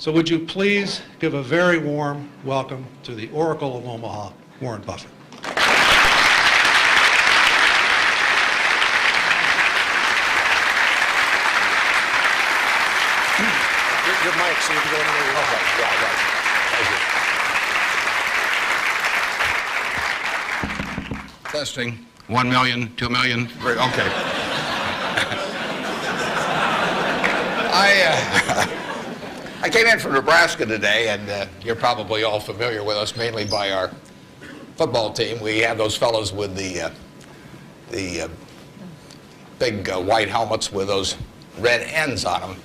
So would you please give a very warm welcome to the Oracle of Omaha, Warren Buffett. Your mic, so you can go anywhere you want. Okay, yeah, right. Thank you. Testing. 1 million, 2 million. Okay. I came in from Nebraska today, and you're probably all familiar with us mainly by our football team. We have those fellows with the big white helmets with those red ends on them.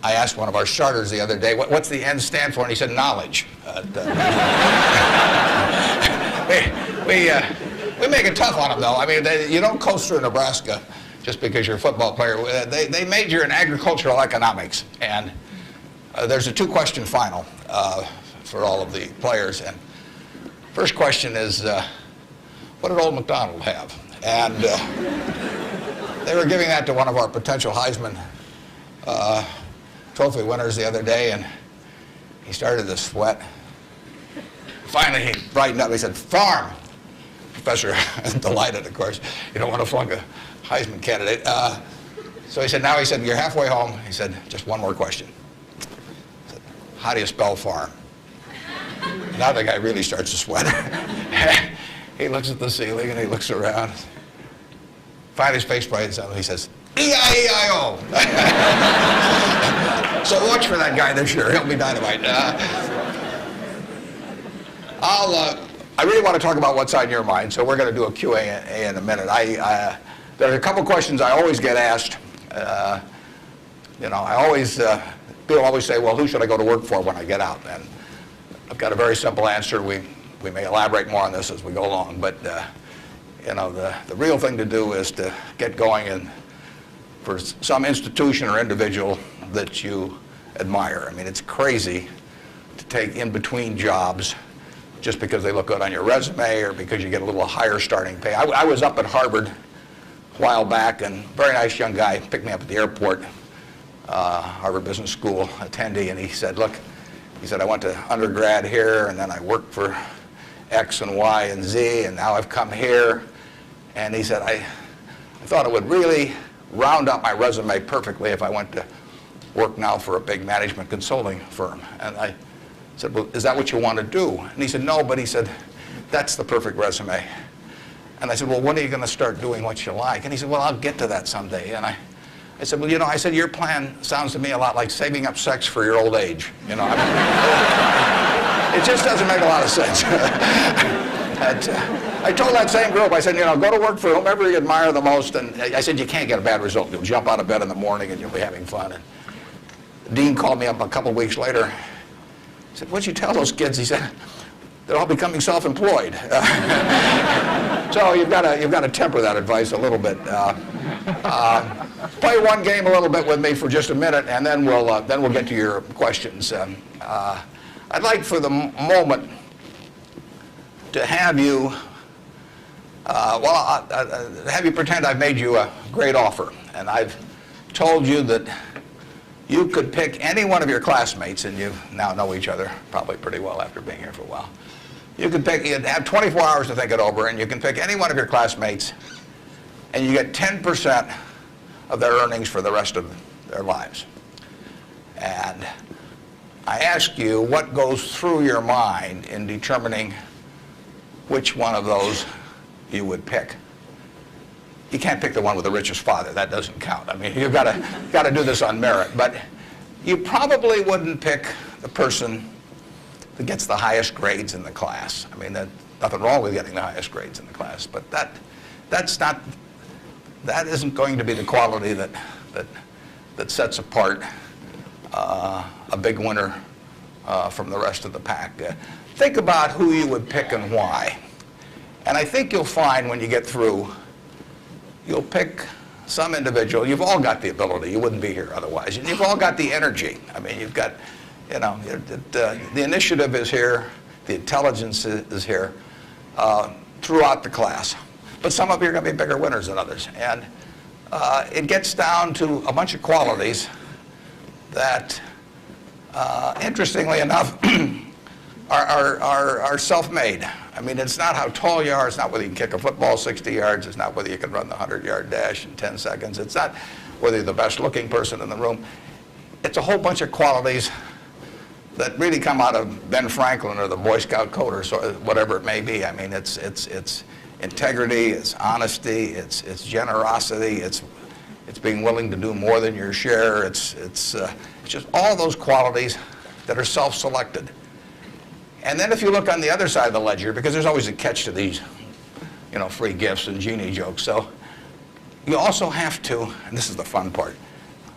I asked one of our starters the other day, what's the N stand for? And he said, knowledge. We make it tough on them, though. I mean, you don't coast through Nebraska just because you're a football player. They major in agricultural economics. And there's a two-question final for all of the players. And first question is, what did old MacDonald have? And they were giving that to one of our potential Heisman Trophy winners the other day, and he started to sweat. Finally, he brightened up. He said, farm. Professor, delighted, of course. You don't want to flunk a Heisman candidate. So he said, you're halfway home. He said, just one more question. He said, how do you spell farm? Now the guy really starts to sweat. He looks at the ceiling, and he looks around. Finally, his face brightens up, and he says, E-I-E-I-O. So watch for that guy this year. He'll be dynamite. I really want to talk about what's on your mind, so we're going to do a Q&A in a minute. There are a couple questions I always get asked. People always say, well, who should I go to work for when I get out? And I've got a very simple answer. We may elaborate more on this as we go along, but the real thing to do is to get going and for some institution or individual that you admire. I mean, it's crazy to take in-between jobs just because they look good on your resume or because you get a little higher starting pay. I was up at Harvard a while back, and a very nice young guy picked me up at the airport, Harvard Business School attendee, and he said, look, I went to undergrad here, and then I worked for X and Y and Z, and now I've come here. And he said, I thought it would really round up my resume perfectly if I went to work now for a big management consulting firm. And I said, well, is that what you want to do? And he said, no, but he said, that's the perfect resume. And I said, well, when are you going to start doing what you like? And he said, well, I'll get to that someday. And I said, well, your plan sounds to me a lot like saving up sex for your old age. It just doesn't make a lot of sense. I told that same group, I said, go to work for whomever you admire the most. And I said, you can't get a bad result. You'll jump out of bed in the morning and you'll be having fun. And the dean called me up a couple of weeks later. He said, what'd you tell those kids? He said, they're all becoming self-employed. So you've got to temper that advice a little bit. Play one game a little bit with me for just a minute, and then we'll get to your questions. I'd like for the moment to have you, have you pretend I've made you a great offer, and I've told you that you could pick any one of your classmates, and you now know each other probably pretty well after being here for a while. You'd have 24 hours to think it over, and you can pick any one of your classmates, and you get 10% of their earnings for the rest of their lives. And I ask you what goes through your mind in determining which one of those you would pick. You can't pick the one with the richest father. That doesn't count. I mean, you've got to do this on merit. But you probably wouldn't pick the person that gets the highest grades in the class. I mean, there's nothing wrong with getting the highest grades in the class, but that isn't going to be the quality that sets apart a big winner from the rest of the pack. Think about who you would pick and why. And I think you'll find when you get through, you'll pick some individual. You've all got the ability. You wouldn't be here otherwise. And you've all got the energy. I mean, you've got, the initiative is here. The intelligence is here throughout the class. But some of you are going to be bigger winners than others. And it gets down to a bunch of qualities that interestingly enough, are self-made. I mean, it's not how tall you are. It's not whether you can kick a football 60 yards. It's not whether you can run the 100-yard dash in 10 seconds. It's not whether you're the best-looking person in the room. It's a whole bunch of qualities that really come out of Ben Franklin or the Boy Scout code or so, whatever it may be. I mean, it's integrity, it's honesty, it's generosity, it's being willing to do more than your share. It's just all those qualities that are self-selected. And then if you look on the other side of the ledger, because there's always a catch to these, you know, free gifts and genie jokes. So you also have to, and this is the fun part,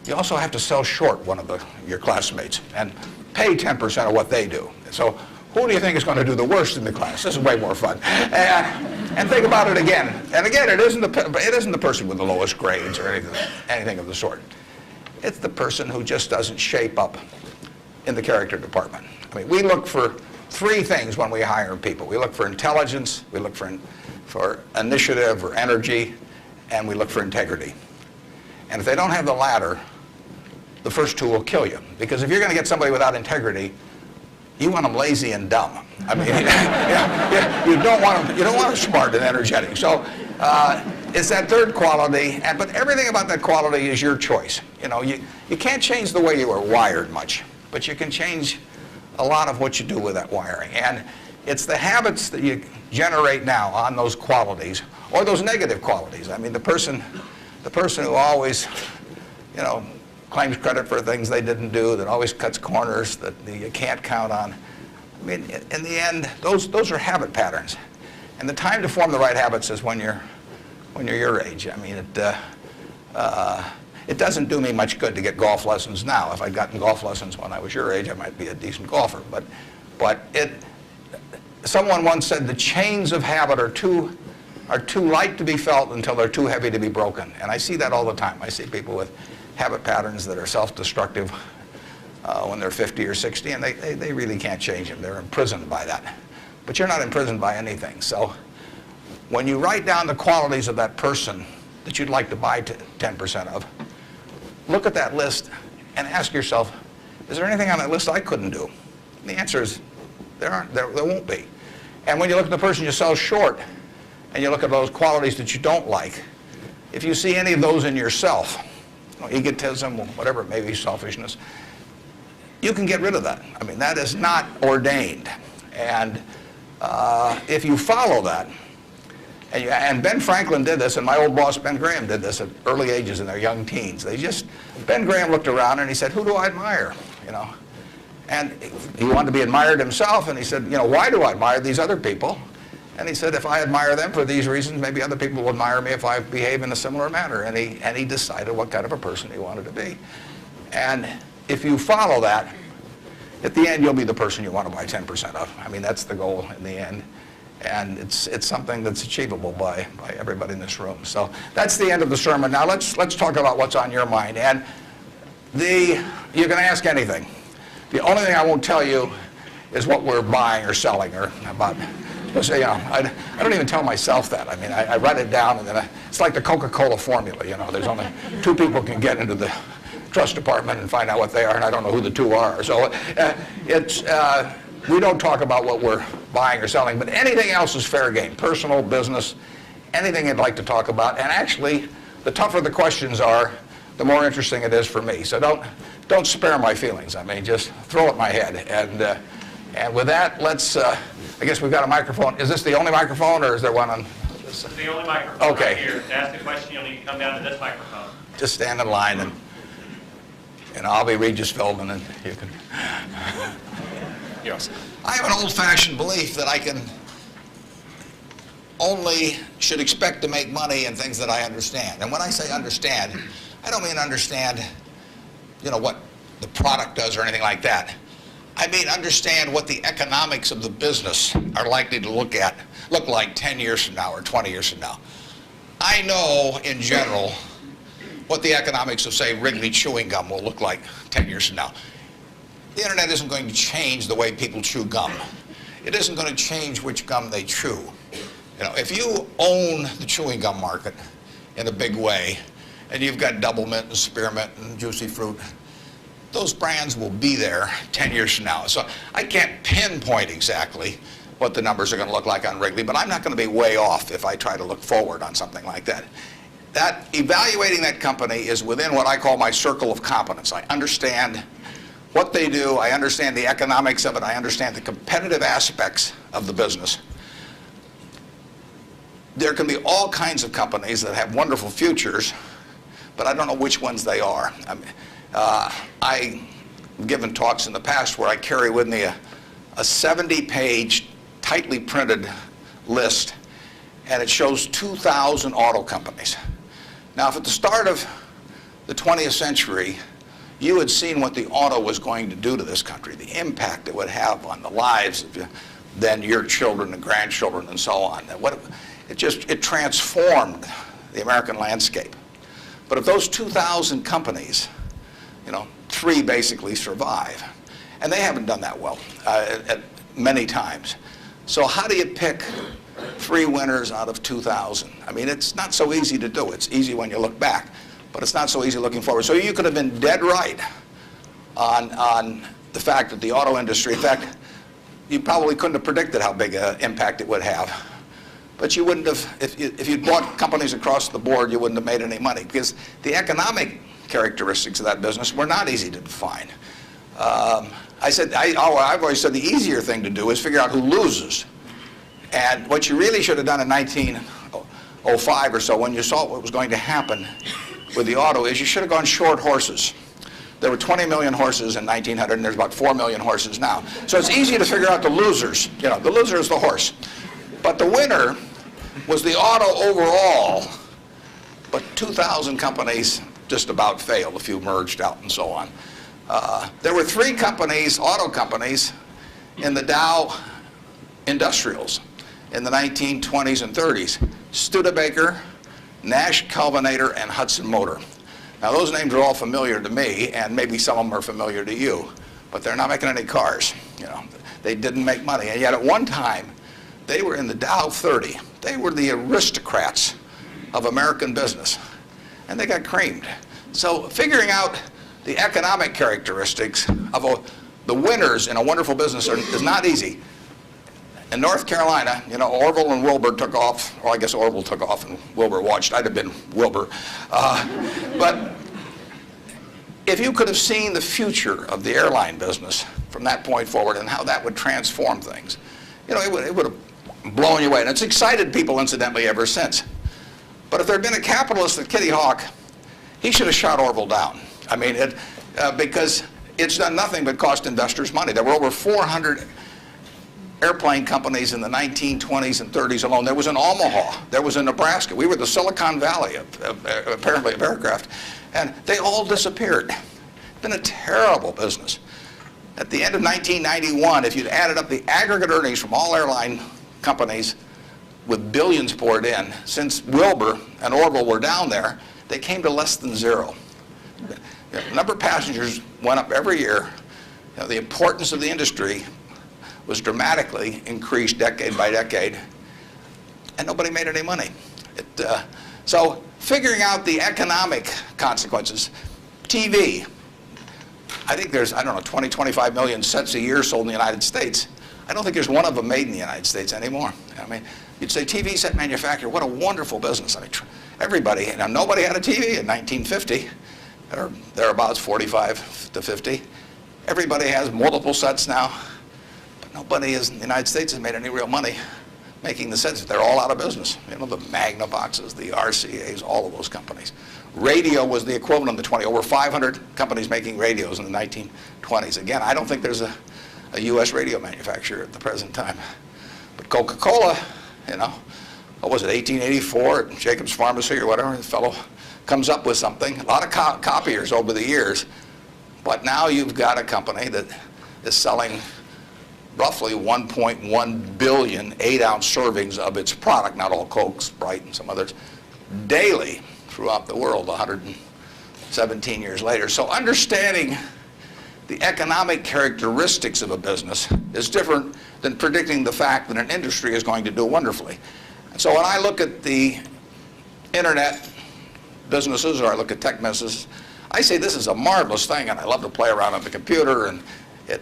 you also have to sell short one of your classmates and pay 10% of what they do. So who do you think is going to do the worst in the class? This is way more fun. And think about it again. And again, it isn't the person with the lowest grades or anything of the sort. It's the person who just doesn't shape up in the character department. I mean, we look for three things when we hire people. We look for intelligence, we look for initiative or energy, and we look for integrity. And if they don't have the latter, the first two will kill you. Because if you're going to get somebody without integrity, you want them lazy and dumb. I mean, you don't want them smart and energetic. So it's that third quality, but everything about that quality is your choice. You know, you can't change the way you are wired much, but you can change a lot of what you do with that wiring. And it's the habits that you generate now on those qualities, or those negative qualities. I mean, the person who always, you know, claims credit for things they didn't do, that always cuts corners, that you can't count on. I mean, in the end, those are habit patterns. And the time to form the right habits is when you're your age. I mean, it doesn't do me much good to get golf lessons now. If I'd gotten golf lessons when I was your age, I might be a decent golfer. But someone once said the chains of habit are too light to be felt until they're too heavy to be broken. And I see that all the time. I see people with habit patterns that are self-destructive when they're 50 or 60, and they really can't change them. They're imprisoned by that. But you're not imprisoned by anything. So when you write down the qualities of that person that you'd like to buy 10% of, look at that list and ask yourself, is there anything on that list I couldn't do? And the answer is there won't be. And when you look at the person you sell short and you look at those qualities that you don't like, if you see any of those in yourself, you know, egotism, whatever it may be, selfishness, you can get rid of that. I mean, that is not ordained. And if you follow that, and Ben Franklin did this, and my old boss Ben Graham did this at early ages in their young teens. Ben Graham looked around and he said, who do I admire? You know, and he wanted to be admired himself, and he said, you know, why do I admire these other people? And he said, if I admire them for these reasons, maybe other people will admire me if I behave in a similar manner. And he decided what kind of a person he wanted to be. And if you follow that, at the end, you'll be the person you want to buy 10% of. I mean, that's the goal in the end. And it's something that's achievable by everybody in this room. So that's the end of the sermon. Now let's talk about what's on your mind. And you can ask anything. The only thing I won't tell you is what we're buying or selling or about. So, you know, I don't even tell myself that. I mean, I write it down, and then it's like the Coca-Cola formula. You know, there's only two people can get into the trust department and find out what they are, and I don't know who the two are. So we don't talk about what we're buying or selling, but anything else is fair game. Personal, business, anything you'd like to talk about. And actually, the tougher the questions are, the more interesting it is for me. So don't spare my feelings. I mean, just throw at my head. And with that, let's. I guess we've got a microphone. Is this the only microphone, or is there one on? This is the only microphone Okay. right here. To ask a question, you'll need to come down to this microphone. Just stand in line, and I'll be Regis Philbin, and you can. Yes. I have an old-fashioned belief that I should expect to make money in things that I understand. And when I say understand, I don't mean understand, you know, what the product does or anything like that. I mean understand what the economics of the business are likely to look like 10 years from now or 20 years from now. I know, in general, what the economics of, say, Wrigley chewing gum will look like 10 years from now. The internet isn't going to change the way people chew gum. It isn't going to change which gum they chew. You know, if you own the chewing gum market in a big way, and you've got double mint and spearmint and juicy fruit, those brands will be there 10 years from now. So I can't pinpoint exactly what the numbers are going to look like on Wrigley, but I'm not going to be way off if I try to look forward on something like that. Evaluating that company is within what I call my circle of competence. I understand what they do, I understand the economics of it, I understand the competitive aspects of the business. There can be all kinds of companies that have wonderful futures, but I don't know which ones they are. I've given talks in the past where I carry with me a 70-page, tightly printed list, and it shows 2,000 auto companies. Now, if at the start of the 20th century, you had seen what the auto was going to do to this country, the impact it would have on the lives of then your children and grandchildren and so on. It transformed the American landscape. But of those 2,000 companies, 3 basically survive. And they haven't done that well at many times. So how do you pick 3 winners out of 2,000? I mean, it's not so easy to do. It's easy when you look back, but it's not so easy looking forward. So you could have been dead right on the fact that the auto industry, in fact, you probably couldn't have predicted how big an impact it would have. But you wouldn't have, if you'd bought companies across the board, you wouldn't have made any money, because the economic characteristics of that business were not easy to define. I've always said the easier thing to do is figure out who loses. And what you really should have done in 1905 or so, when you saw what was going to happen with the auto, is you should have gone short horses. There were 20 million horses in 1900, and there's about 4 million horses now. So it's easy to figure out the losers. The loser is the horse. But the winner was the auto overall, but 2,000 companies just about failed. A few merged out and so on. There were 3 companies, auto companies, in the Dow Industrials in the 1920s and 30s. Studebaker, Nash Kelvinator, and Hudson Motor. Now those names are all familiar to me, and maybe some of them are familiar to you, but they're not making any cars. They didn't make money, and yet at one time they were in the Dow 30. They were the aristocrats of American business, and they got creamed. So figuring out the economic characteristics of the winners in a wonderful business is not easy. In North Carolina, Orville and Wilbur took off, or I guess Orville took off and Wilbur watched. I'd have been Wilbur. But if you could have seen the future of the airline business from that point forward and how that would transform things, it would have blown you away. And it's excited people, incidentally, ever since. But if there had been a capitalist at Kitty Hawk, he should have shot Orville down. I mean, because it's done nothing but cost investors money. There were over 400 airplane companies in the 1920s and 30s alone. There was in Omaha. There was in Nebraska. We were the Silicon Valley, apparently, of aircraft. And they all disappeared. It's been a terrible business. At the end of 1991, if you'd added up the aggregate earnings from all airline companies with billions poured in, since Wilbur and Orville were down there, they came to less than 0. The number of passengers went up every year. The importance of the industry was dramatically increased decade by decade, and nobody made any money. So figuring out the economic consequences. TV, I think there's, 20, 25 million sets a year sold in the United States. I don't think there's one of them made in the United States anymore. I mean, you'd say TV set manufacturer, what a wonderful business. I mean, everybody, nobody had a TV in 1950, or thereabouts, 45 to 50. Everybody has multiple sets now. Nobody in the United States has made any real money making the sets. They're all out of business. The Magnavoxes, the RCAs, all of those companies. Radio was the equivalent of the 20. Over 500 companies making radios in the 1920s. Again, I don't think there's a U.S. radio manufacturer at the present time. But Coca-Cola, what was it, 1884 at Jacobs Pharmacy or whatever, the fellow comes up with something. A lot of copiers over the years. But now you've got a company that is selling roughly 1.1 billion 8-ounce servings of its product, not all Coke, Sprite, and some others, daily throughout the world 117 years later. So understanding the economic characteristics of a business is different than predicting the fact that an industry is going to do wonderfully. And so when I look at the internet businesses, or I look at tech businesses, I say this is a marvelous thing, and I love to play around on the computer, and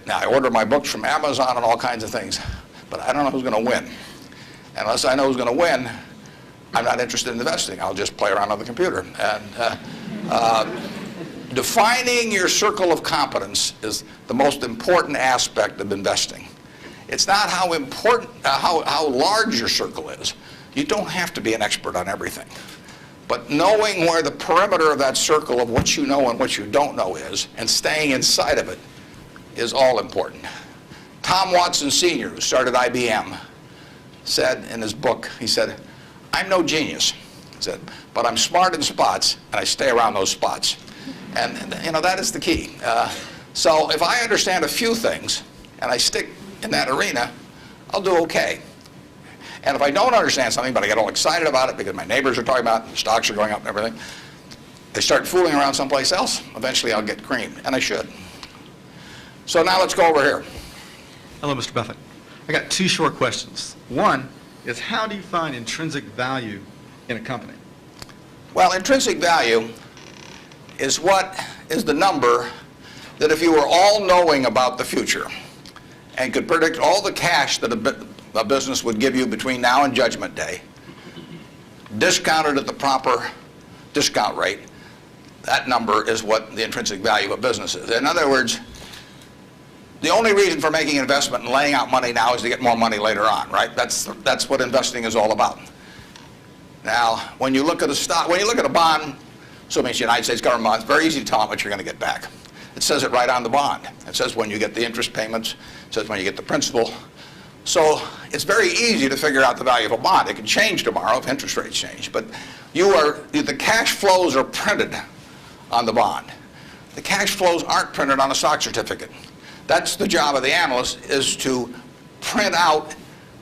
now I order my books from Amazon and all kinds of things, but I don't know who's going to win. And unless I know who's going to win, I'm not interested in investing. I'll just play around on the computer. And defining your circle of competence is the most important aspect of investing. It's not how important, how large your circle is. You don't have to be an expert on everything. But knowing where the perimeter of that circle of what you know and what you don't know is, and staying inside of it, is all important. Tom Watson Sr., who started IBM, said in his book, he said, "I'm no genius," he said, "but I'm smart in spots, and I stay around those spots." And that is the key. So if I understand a few things, and I stick in that arena, I'll do okay. And if I don't understand something, but I get all excited about it because my neighbors are talking about it, and stocks are going up and everything, I start fooling around someplace else, eventually I'll get creamed, and I should. So now let's go over here. Hello, Mr. Buffett. I got two short questions. One is, how do you find intrinsic value in a company? Well, intrinsic value is the number that if you were all-knowing about the future and could predict all the cash that a business would give you between now and Judgment Day, discounted at the proper discount rate, that number is what the intrinsic value of a business is. In other words, the only reason for making an investment and laying out money now is to get more money later on, right? That's what investing is all about. Now, when you look at a stock, when you look at a bond, assuming it's the United States government bond, it's very easy to tell how much you're going to get back. It says it right on the bond. It says when you get the interest payments, it says when you get the principal. So it's very easy to figure out the value of a bond. It can change tomorrow if interest rates change, but the cash flows are printed on the bond. The cash flows aren't printed on a stock certificate. That's the job of the analyst, is to print out,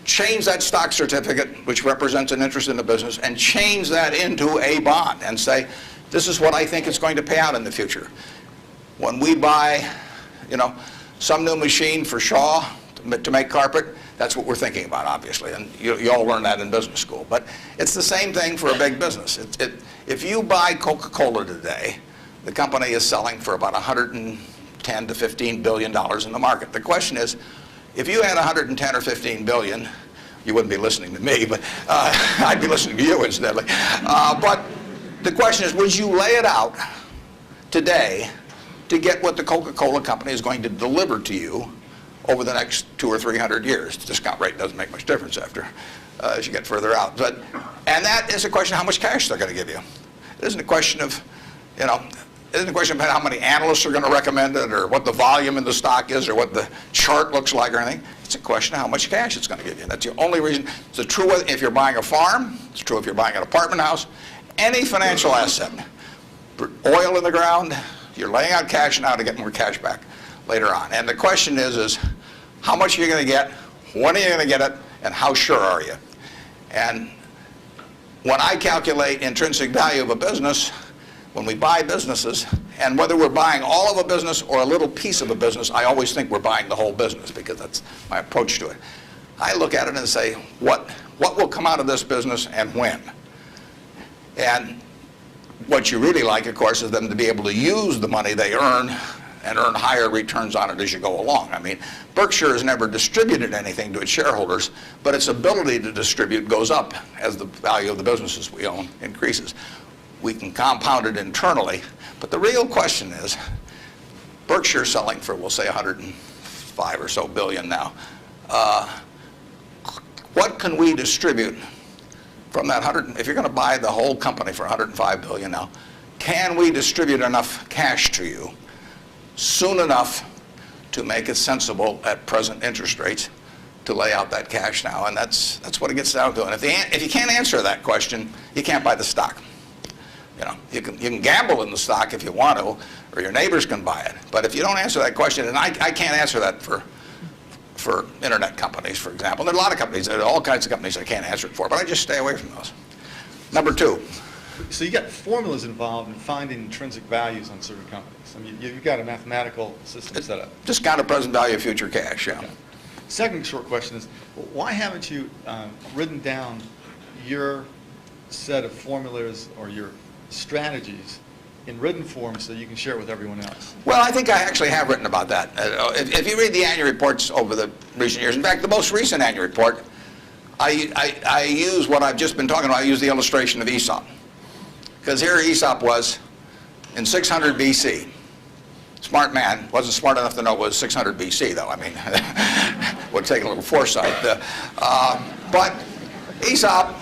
change that stock certificate, which represents an interest in the business, and change that into a bond and say, this is what I think it's going to pay out in the future. When we buy, some new machine for Shaw to make carpet, that's what we're thinking about, obviously, and you all learn that in business school. But it's the same thing for a big business. If you buy Coca-Cola today, the company is selling for about $110 to $15 billion in the market. The question is, if you had 110 or 15 billion, you wouldn't be listening to me, but I'd be listening to you incidentally. But the question is, would you lay it out today to get what the Coca-Cola company is going to deliver to you over the next 200 or 300 years? The discount rate doesn't make much difference after as you get further out. And that is a question of how much cash they're going to give you. It isn't a question of, it isn't a question of how many analysts are going to recommend it or what the volume in the stock is or what the chart looks like or anything. It's a question of how much cash it's going to give you. That's the only reason. It's true if you're buying a farm. It's true if you're buying an apartment house. Any financial asset. Oil in the ground, you're laying out cash now to get more cash back later on. And the question is how much are you going to get, when are you going to get it, and how sure are you? And when I calculate intrinsic value of a business, when we buy businesses, and whether we're buying all of a business or a little piece of a business, I always think we're buying the whole business because that's my approach to it. I look at it and say, what will come out of this business and when? And what you really like, of course, is them to be able to use the money they earn and earn higher returns on it as you go along. I mean, Berkshire has never distributed anything to its shareholders, but its ability to distribute goes up as the value of the businesses we own increases. We can compound it internally, but the real question is, Berkshire selling for, we'll say, 105 or so billion now. What can we distribute from that 100? If you're going to buy the whole company for 105 billion now, can we distribute enough cash to you soon enough to make it sensible at present interest rates to lay out that cash now? And that's what it gets down to. And if you can't answer that question, you can't buy the stock. You can gamble in the stock if you want to, or your neighbors can buy it. But if you don't answer that question, and I can't answer that for internet companies, for example. There are a lot of companies, there are all kinds of companies I can't answer it for, but I just stay away from those. Number two. So you got formulas involved in finding intrinsic values on certain companies. I mean, you've got a mathematical system set up. Discounted present value of future cash, yeah. Okay. Second short question is, why haven't you written down your set of formulas or your strategies in written form so you can share it with everyone else? Well, I think I actually have written about that. If you read the annual reports over the recent years, in fact, the most recent annual report, I use what I've just been talking about. I use the illustration of Aesop. Because here Aesop was in 600 BC. Smart man, wasn't smart enough to know it was 600 BC, though. I mean, would take a little foresight. But Aesop,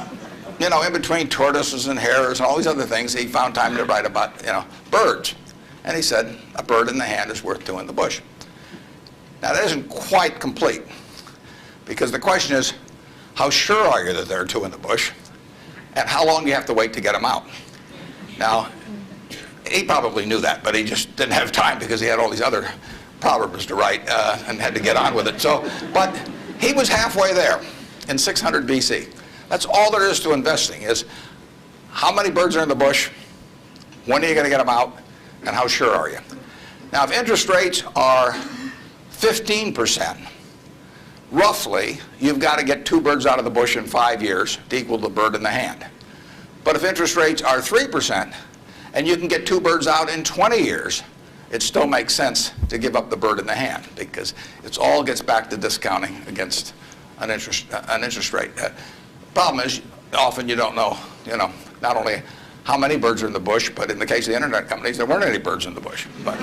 you know, in between tortoises and hares and all these other things, he found time to write about, you know, birds. And he said, a bird in the hand is worth two in the bush. Now, that isn't quite complete, because the question is, how sure are you that there are two in the bush? And how long do you have to wait to get them out? Now, he probably knew that, but he just didn't have time because he had all these other proverbs to write and had to get on with it. So, but he was halfway there in 600 BC. That's all there is to investing, is how many birds are in the bush, when are you going to get them out, and how sure are you? Now, if interest rates are 15%, roughly, you've got to get two birds out of the bush in 5 years to equal the bird in the hand. But if interest rates are 3%, and you can get two birds out in 20 years, it still makes sense to give up the bird in the hand, because it all gets back to discounting against an interest rate. Problem is, often you don't know, not only how many birds are in the bush, but in the case of the internet companies, there weren't any birds in the bush. But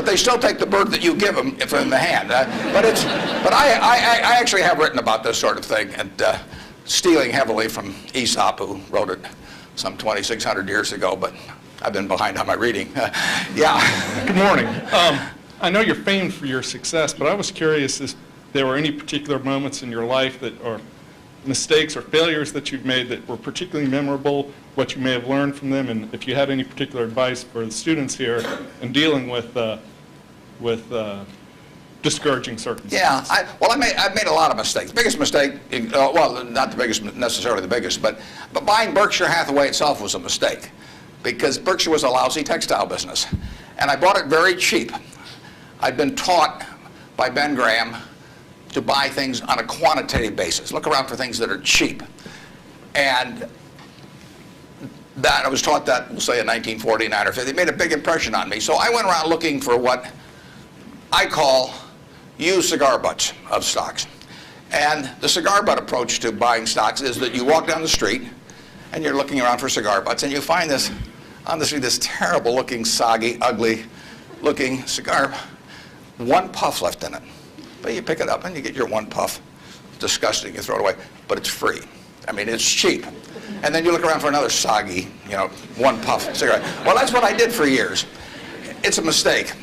they still take the bird that you give them if in the hand. But I actually have written about this sort of thing, and stealing heavily from Aesop, who wrote it some 2,600 years ago, but I've been behind on my reading. Yeah. Good morning. I know you're famed for your success, but I was curious if there were any particular moments in your life that are mistakes or failures that you've made that were particularly memorable, what you may have learned from them, and if you had any particular advice for the students here in dealing with discouraging circumstances. Yeah, I've made a lot of mistakes. Biggest mistake, well, not the biggest, necessarily the biggest, but buying Berkshire Hathaway itself was a mistake, because Berkshire was a lousy textile business, and I bought it very cheap. I'd been taught by Ben Graham to buy things on a quantitative basis. Look around for things that are cheap, and that I was taught that, we'll say in 1949 or 50. It made a big impression on me. So I went around looking for what I call used cigar butts of stocks. And the cigar butt approach to buying stocks is that you walk down the street and you're looking around for cigar butts, and you find this, on the street, this terrible looking, soggy, ugly looking cigar, one puff left in it. But you pick it up and you get your one puff. It's disgusting, you throw it away, but it's free. I mean, it's cheap. And then you look around for another soggy, one puff cigarette. Well, that's what I did for years. It's a mistake.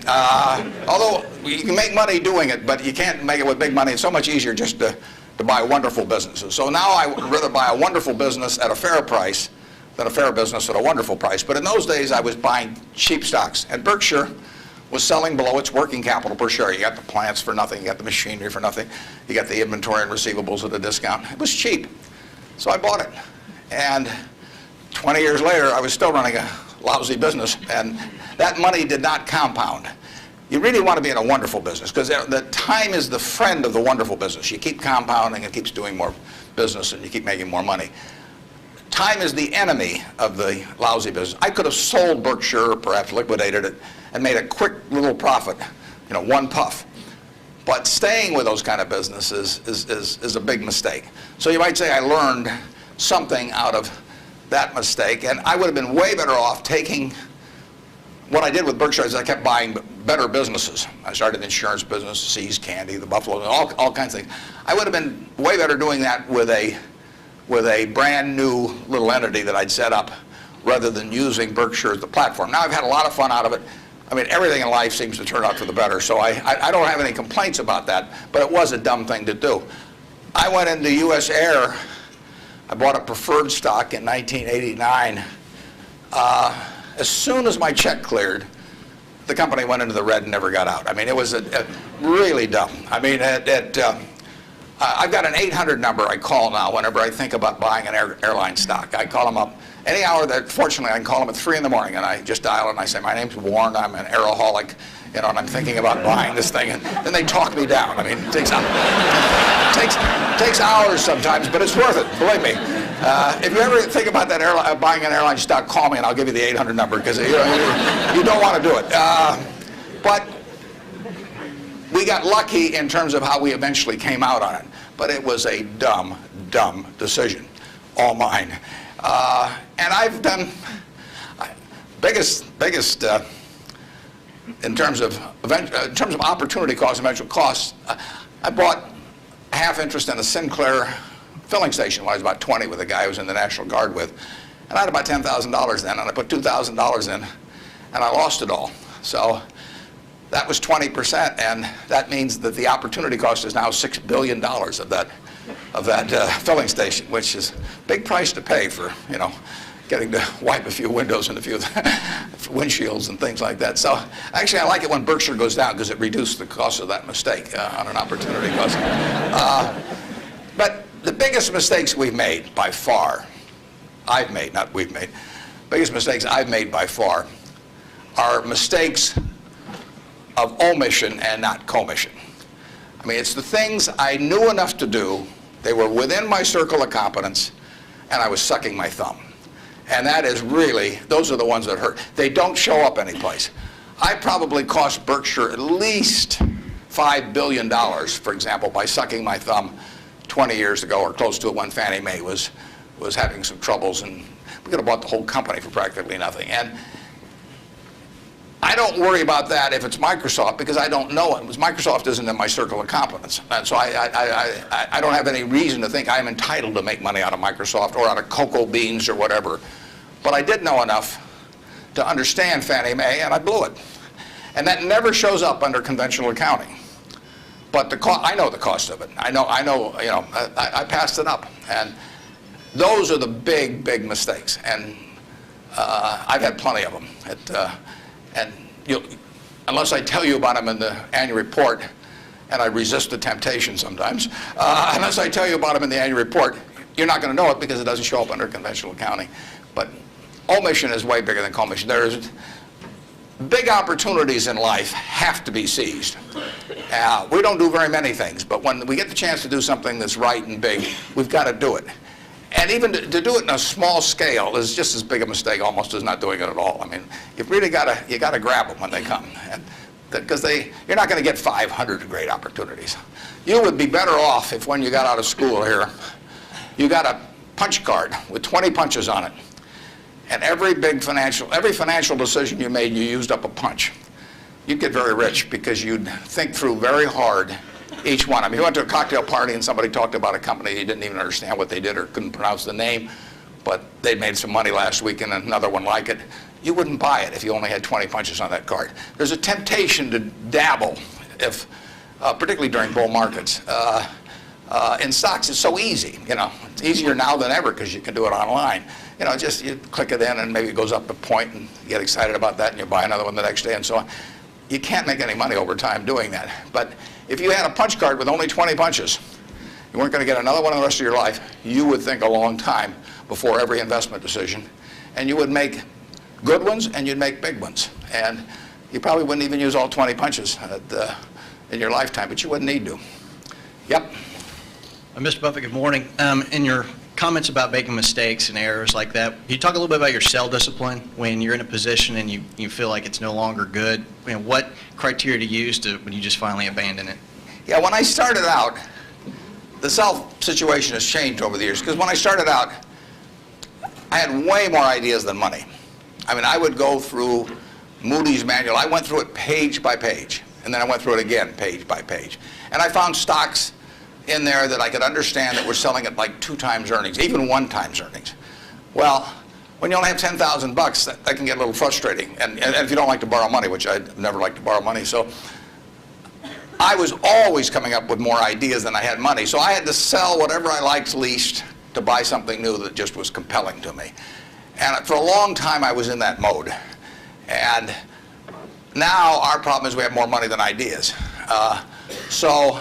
Although you can make money doing it, but you can't make it with big money. It's so much easier just to buy wonderful businesses. So now I would rather buy a wonderful business at a fair price than a fair business at a wonderful price. But in those days, I was buying cheap stocks. And Berkshire was selling below its working capital per share. You got the plants for nothing. You got the machinery for nothing. You got the inventory and receivables at a discount. It was cheap. So I bought it. And 20 years later, I was still running a lousy business. And that money did not compound. You really want to be in a wonderful business, because the time is the friend of the wonderful business. You keep compounding, it keeps doing more business, and you keep making more money. Time is the enemy of the lousy business. I could have sold Berkshire, perhaps liquidated it, and made a quick little profit, one puff. But staying with those kind of businesses is a big mistake. So you might say I learned something out of that mistake, and I would have been way better off taking what I did with Berkshire is I kept buying better businesses. I started an insurance business, See's Candy, the Buffalo, all kinds of things. I would have been way better doing that with a brand new little entity that I'd set up, rather than using Berkshire as the platform. Now I've had a lot of fun out of it. I mean, everything in life seems to turn out for the better, so I don't have any complaints about that, but it was a dumb thing to do. I went into US Air. I bought a preferred stock in 1989. As soon as my check cleared, the company went into the red and never got out. I mean, it was really dumb. I mean, I've got an 800 number I call now whenever I think about buying an airline stock. I call them up any hour that, fortunately, I can call them at 3 in the morning, and I just dial and I say, my name's Warren, I'm an aeroholic, and I'm thinking about buying this thing, and then they talk me down. I mean, it takes hours sometimes, but it's worth it, believe me. If you ever think about that airline, buying an airline stock, call me and I'll give you the 800 number because you don't want to do it. But we got lucky in terms of how we eventually came out on it. But it was a dumb decision, all mine. And I've done biggest in terms of opportunity cost, eventual costs. I bought half interest in a Sinclair filling station when I was about 20 with a guy I was in the National Guard with. And I had about $10,000 then, and I put $2,000 in, and I lost it all. So that was 20%, and that means that the opportunity cost is now $6 billion of that filling station, which is a big price to pay for, getting to wipe a few windows and a few windshields and things like that. So actually, I like it when Berkshire goes down because it reduced the cost of that mistake on an opportunity cost. But the biggest mistakes we've made by far, I've made, not we've made, biggest mistakes I've made by far are mistakes of omission and not commission. I mean, it's the things I knew enough to do, they were within my circle of competence, and I was sucking my thumb. And that is really, those are the ones that hurt. They don't show up anyplace. I probably cost Berkshire at least $5 billion, for example, by sucking my thumb 20 years ago or close to it when Fannie Mae was having some troubles, and we could have bought the whole company for practically nothing. And I don't worry about that if it's Microsoft because I don't know it. Microsoft isn't in my circle of competence. And so I don't have any reason to think I'm entitled to make money out of Microsoft or out of cocoa beans or whatever. But I did know enough to understand Fannie Mae, and I blew it. And that never shows up under conventional accounting. But I know the cost of it. I passed it up. And those are the big mistakes. And I've had plenty of them. And unless I tell you about them in the annual report, and I resist the temptation sometimes, unless I tell you about them in the annual report, you're not going to know it because it doesn't show up under conventional accounting. But omission is way bigger than commission. There's big opportunities in life have to be seized. We don't do very many things, but when we get the chance to do something that's right and big, we've got to do it. And even to do it in a small scale is just as big a mistake almost as not doing it at all. I mean, you've really got to grab them when they come, because you're not going to get 500 great opportunities. You would be better off if when you got out of school here, you got a punch card with 20 punches on it, and every financial decision you made, you used up a punch. You'd get very rich because you'd think through very hard each one. I mean, you went to a cocktail party and somebody talked about a company you didn't even understand what they did or couldn't pronounce the name, but they made some money last week and another one like it. You wouldn't buy it if you only had 20 punches on that card. There's a temptation to dabble, particularly during bull markets. In stocks, it's so easy. It's easier now than ever because you can do it online. Just you click it in and maybe it goes up a point and you get excited about that and you buy another one the next day and so on. You can't make any money over time doing that. But if you had a punch card with only 20 punches, you weren't going to get another one the rest of your life, you would think a long time before every investment decision. And you would make good ones and you'd make big ones. And you probably wouldn't even use all 20 punches in your lifetime, but you wouldn't need to. Yep. Mr. Buffett, good morning. In your comments about making mistakes and errors like that, can you talk a little bit about your sell discipline when you're in a position and you feel like it's no longer good? What criteria to use when you just finally abandon it? Yeah, when I started out, the sell situation has changed over the years because when I started out, I had way more ideas than money. I mean, I would go through Moody's manual. I went through it page by page, and then I went through it again page by page. And I found stocks in there that I could understand that were selling at like 2 times earnings, even 1 times earnings. Well, when you only have $10,000, that can get a little frustrating. And if you don't like to borrow money, which I never like to borrow money, so I was always coming up with more ideas than I had money. So I had to sell whatever I liked least to buy something new that just was compelling to me. And for a long time, I was in that mode. And now our problem is we have more money than ideas. So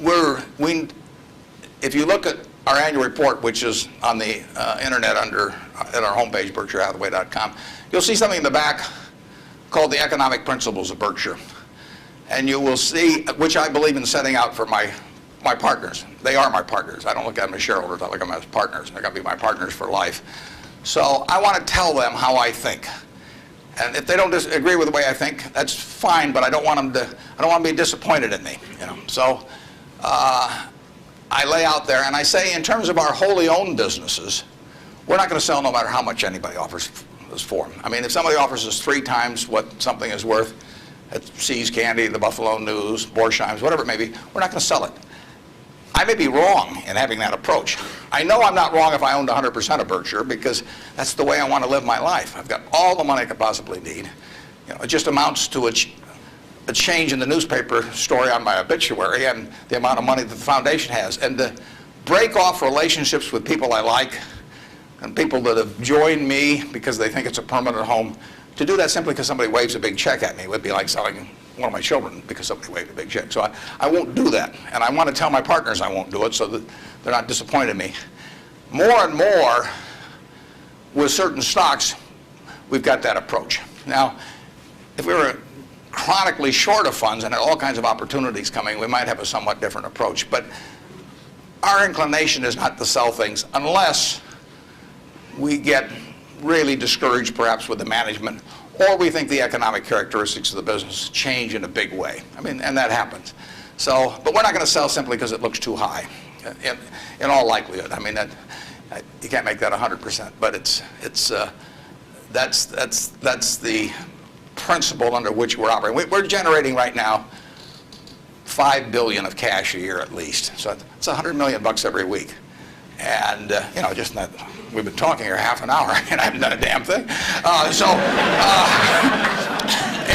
if you look at our annual report, which is on the internet at our homepage, BerkshireHathaway.com, you'll see something in the back called the Economic Principles of Berkshire. And you will see, which I believe in setting out for my partners. they are my partners. I don't look at them as shareholders. I look at them as partners. They're going to be my partners for life. So I want to tell them how I think. And if they don't agree with the way I think, that's fine. But I don't want them to. I don't want them to be disappointed in me. So I lay out there and I say, in terms of our wholly owned businesses, we're not going to sell no matter how much anybody offers us for them. I mean, if somebody offers us 3 times what something is worth at See's Candy, the Buffalo News, Borsheim's, whatever it may be, we're not going to sell it. I may be wrong in having that approach. I know I'm not wrong if I owned 100% of Berkshire, because that's the way I want to live my life. I've got all the money I could possibly need. It just amounts to a change in the newspaper story on my obituary and the amount of money that the foundation has. And to break off relationships with people I like and people that have joined me because they think it's a permanent home, to do that simply because somebody waves a big check at me would be like selling one of my children because somebody waved a big check. So I won't do that. And I want to tell my partners I won't do it so that they're not disappointed in me. More and more, with certain stocks, we've got that approach. Now, if we were chronically short of funds and had all kinds of opportunities coming, we might have a somewhat different approach. But our inclination is not to sell things unless we get really discouraged perhaps with the management, or we think the economic characteristics of the business change in a big way. I mean, and that happens. So, but we're not going to sell simply because it looks too high, in all likelihood. I mean, you can't make that 100%, but that's the principle under which we're operating. We're generating right now $5 billion of cash a year at least. So it's $100 million every week. And, just not, we've been talking here half an hour and I haven't done a damn thing.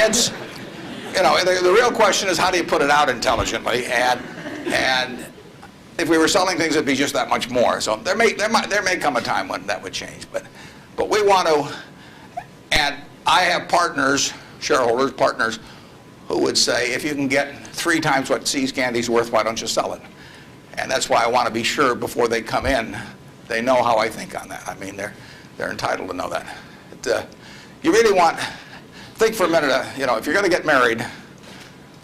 It's, the real question is, how do you put it out intelligently? And if we were selling things, it'd be just that much more. So there may come a time when that would change. But we want to, and I have partners, shareholders, partners, who would say, if you can get 3 times what See's Candy's worth, why don't you sell it? And that's why I want to be sure before they come in, they know how I think on that. I mean, they're entitled to know that. You really want, think for a minute, if you're going to get married,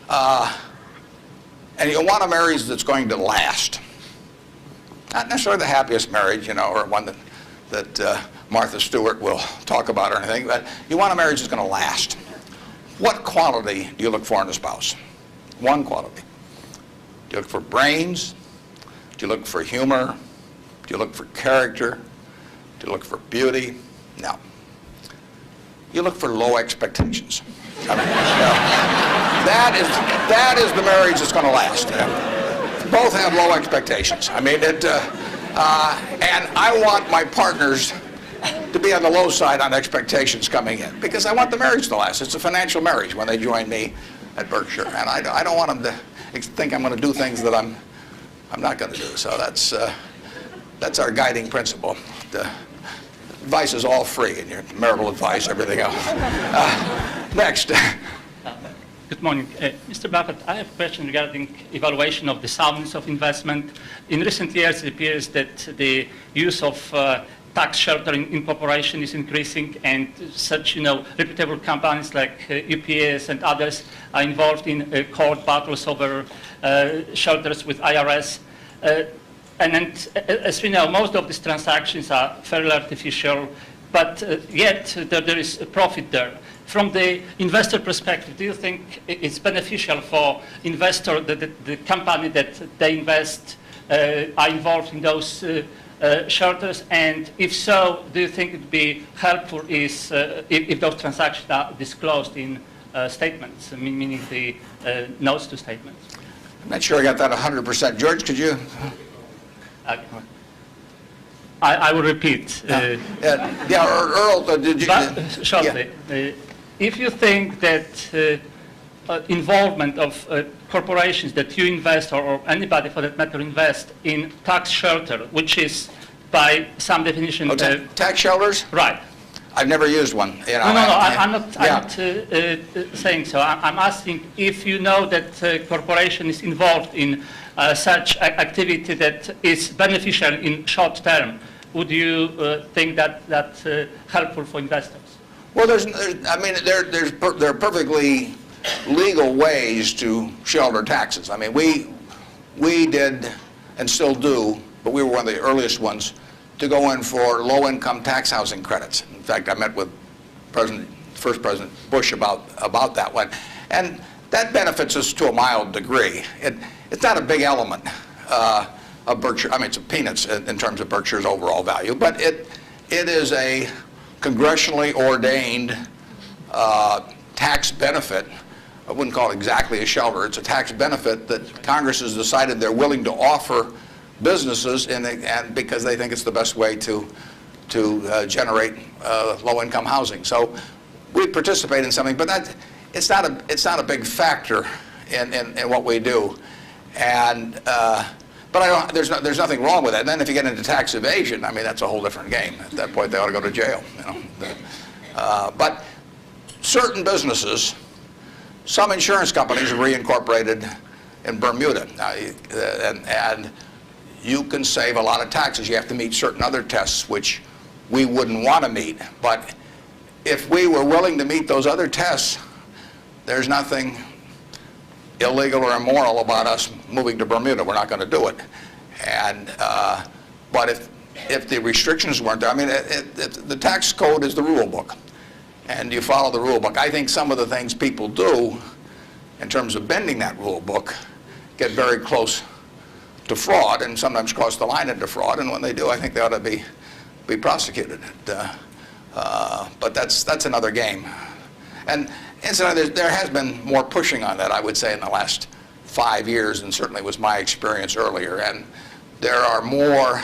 and you want a marriage that's going to last, not necessarily the happiest marriage, or one that Martha Stewart will talk about or anything, but you want a marriage that's going to last. What quality do you look for in a spouse? One quality. Do you look for brains? Do you look for humor? Do you look for character? Do you look for beauty? No. You look for low expectations. I mean, that is the marriage that's going to last. Both have low expectations. I mean, and I want my partners to be on the low side on expectations coming in, because I want the marriage to last. It's a financial marriage when they join me at Berkshire, and I don't want them to think I'm going to do things that I'm not going to do. So that's our guiding principle. The advice is all free, and your marital advice, everything else. Next. Good morning. Mr. Buffett, I have a question regarding evaluation of the soundness of investment. In recent years, it appears that the use of tax sheltering in corporation is increasing, and such, reputable companies like UPS and others are involved in court battles over shelters with IRS. And as we know, most of these transactions are fairly artificial, but yet there is a profit there. From the investor perspective, do you think it's beneficial for investor that the company that they invest are involved in those shelters? And if so, do you think it would be helpful if those transactions are disclosed in statements, meaning the notes to statements? I'm not sure I got that 100%. George, could you? I will repeat. Earl, did you? Shortly. Yeah. If you think that involvement of corporations that you invest, or anybody for that matter invest in tax shelter, which is by some definition... tax shelters? Right. I've never used one. I'm not saying so. I'm asking if you know that a corporation is involved in such activity that is beneficial in short term, would you think that that's helpful for investors? Well, there are perfectly legal ways to shelter taxes. I mean, we did and still do, but we were one of the earliest ones to go in for low-income tax housing credits. In fact, I met with first President Bush about that one. And that benefits us to a mild degree. It's not a big element of Berkshire. I mean, it's peanuts in terms of Berkshire's overall value, but it is a congressionally ordained tax benefit. I wouldn't call it exactly a shelter. It's a tax benefit that Congress has decided they're willing to offer businesses, and because they think it's the best way to generate low-income housing. So we participate in something, but it's not a big factor in what we do. And but there's nothing wrong with that. And then if you get into tax evasion, I mean, that's a whole different game. At that point, they ought to go to jail. You know. But certain businesses, some insurance companies have reincorporated in Bermuda, and you can save a lot of taxes. You have to meet certain other tests, which we wouldn't want to meet. But if we were willing to meet those other tests, there's nothing illegal or immoral about us moving to Bermuda. We're not going to do it. And but if the restrictions weren't there, I mean, the tax code is the rule book, and you follow the rule book. I think some of the things people do in terms of bending that rule book get very close to fraud, and sometimes cross the line into fraud. And when they do, I think they ought to be prosecuted. But that's another game. And incidentally, there has been more pushing on that, I would say, in the last 5 years, and certainly was my experience earlier. And there are more.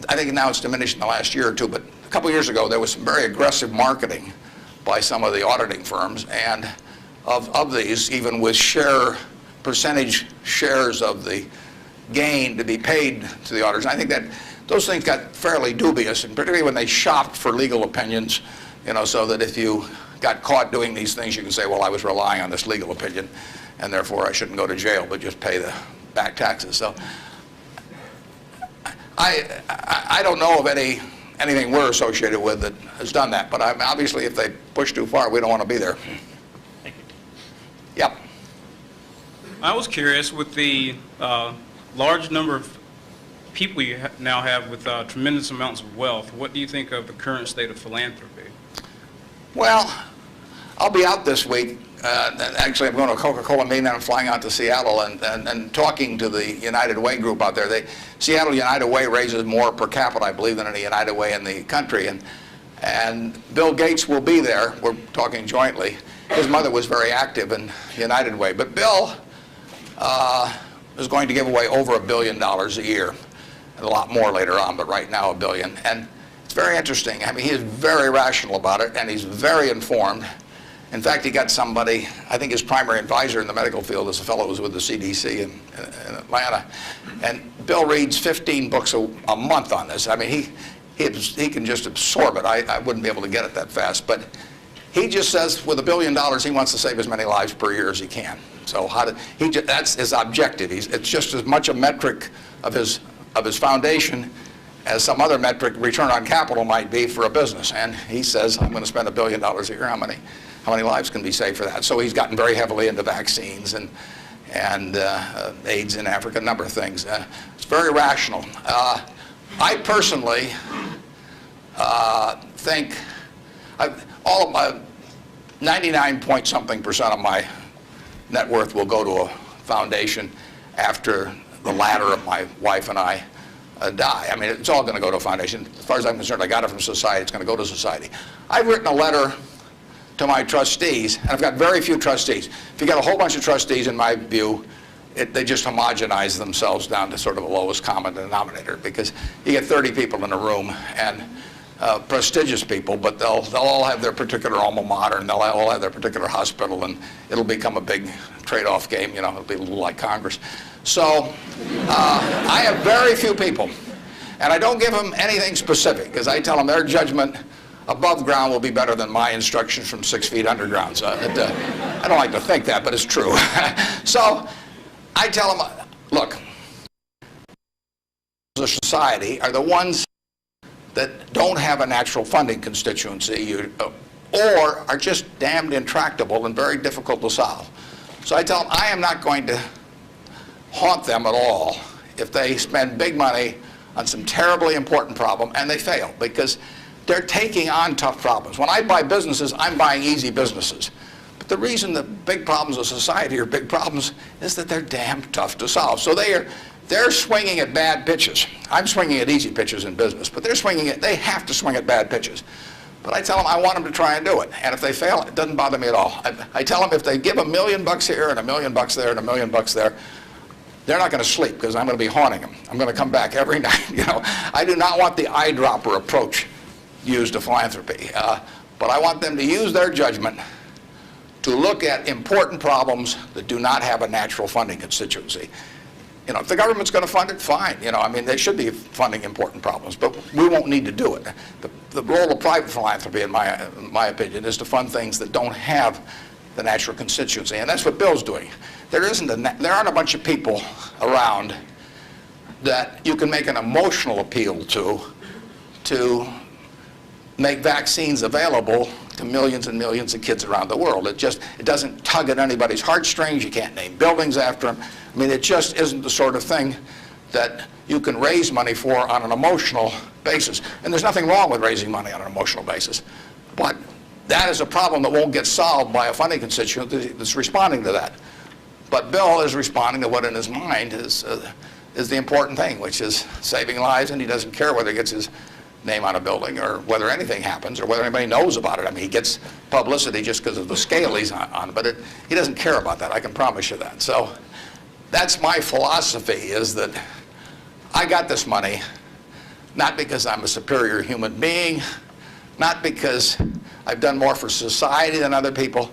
I think now it's diminished in the last year or two, but a couple years ago there was some very aggressive marketing by some of the auditing firms, and of these, even with percentage shares of the gain to be paid to the auditors. And I think that those things got fairly dubious, and particularly when they shopped for legal opinions, you know, so that if you got caught doing these things, you can say, well, I was relying on this legal opinion, and therefore I shouldn't go to jail, but just pay the back taxes. So I don't know of anything we're associated with that has done that, but obviously if they push too far, we don't want to be there. Thank you. Yep. I was curious, with the large number of people you now have with tremendous amounts of wealth, what do you think of the current state of philanthropy? Well, I'll be out this week. Actually, I'm going to a Coca-Cola meeting, and I'm flying out to Seattle and talking to the United Way group out there. Seattle United Way raises more per capita, I believe, than any United Way in the country. And Bill Gates will be there. We're talking jointly. His mother was very active in United Way. But Bill is going to give away over $1 billion a year, and a lot more later on, but right now $1 billion. And it's very interesting. I mean, he is very rational about it, and he's very informed. In fact, he got somebody, I think his primary advisor in the medical field is a fellow who was with the CDC in Atlanta. And Bill reads 15 books a month on this. I mean, he can just absorb it. I wouldn't be able to get it that fast. But he just says with $1 billion, he wants to save as many lives per year as he can. So that's his objective. It's just as much a metric of his foundation as some other metric, return on capital, might be for a business. And he says, I'm going to spend $1 billion a year. How many lives can be saved for that? So he's gotten very heavily into vaccines and AIDS in Africa, a number of things. It's very rational. I personally think all of my 99-point-something% of my net worth will go to a foundation after the latter of my wife and I die. I mean, it's all going to go to a foundation. As far as I'm concerned, I got it from society. It's going to go to society. I've written a letter to my trustees, and I've got very few trustees. If you got a whole bunch of trustees, in my view, they just homogenize themselves down to sort of a lowest common denominator, because you get 30 people in a room, and prestigious people, but they'll all have their particular alma mater, and they'll all have their particular hospital, and it'll become a big trade-off game. You know, it'll be a little like Congress. So I have very few people, and I don't give them anything specific, because I tell them their judgment above ground will be better than my instructions from 6 feet underground. So I don't like to think that, but it's true. So I tell them, look, the society are the ones that don't have a natural funding constituency or are just damned intractable and very difficult to solve. So I tell them, I am not going to haunt them at all if they spend big money on some terribly important problem and they fail, because they're taking on tough problems. When I buy businesses, I'm buying easy businesses. But the reason the big problems of society are big problems is that they're damn tough to solve. So they're swinging at bad pitches. I'm swinging at easy pitches in business, but they have to swing at bad pitches. But I tell them I want them to try and do it. And if they fail, it doesn't bother me at all. I tell them if they give $1 million here and $1 million there and $1 million there, they're not going to sleep because I'm going to be haunting them. I'm going to come back every night. I do not want the eyedropper approach used to philanthropy. But I want them to use their judgment to look at important problems that do not have a natural funding constituency. If the government's going to fund it, fine. They should be funding important problems, but we won't need to do it. The role of private philanthropy, in my opinion, is to fund things that don't have the natural constituency, and that's what Bill's doing. There aren't a bunch of people around that you can make an emotional appeal to make vaccines available to millions and millions of kids around the world. It doesn't tug at anybody's heartstrings. You can't name buildings after them. It just isn't the sort of thing that you can raise money for on an emotional basis. And there's nothing wrong with raising money on an emotional basis. But that is a problem that won't get solved by a funding constituent that's responding to that. But Bill is responding to what in his mind is the important thing, which is saving lives, and he doesn't care whether he gets his name on a building or whether anything happens or whether anybody knows about it. He gets publicity just because of the scale he's on, but he doesn't care about that, I can promise you that. So that's my philosophy, is that I got this money not because I'm a superior human being, not because I've done more for society than other people.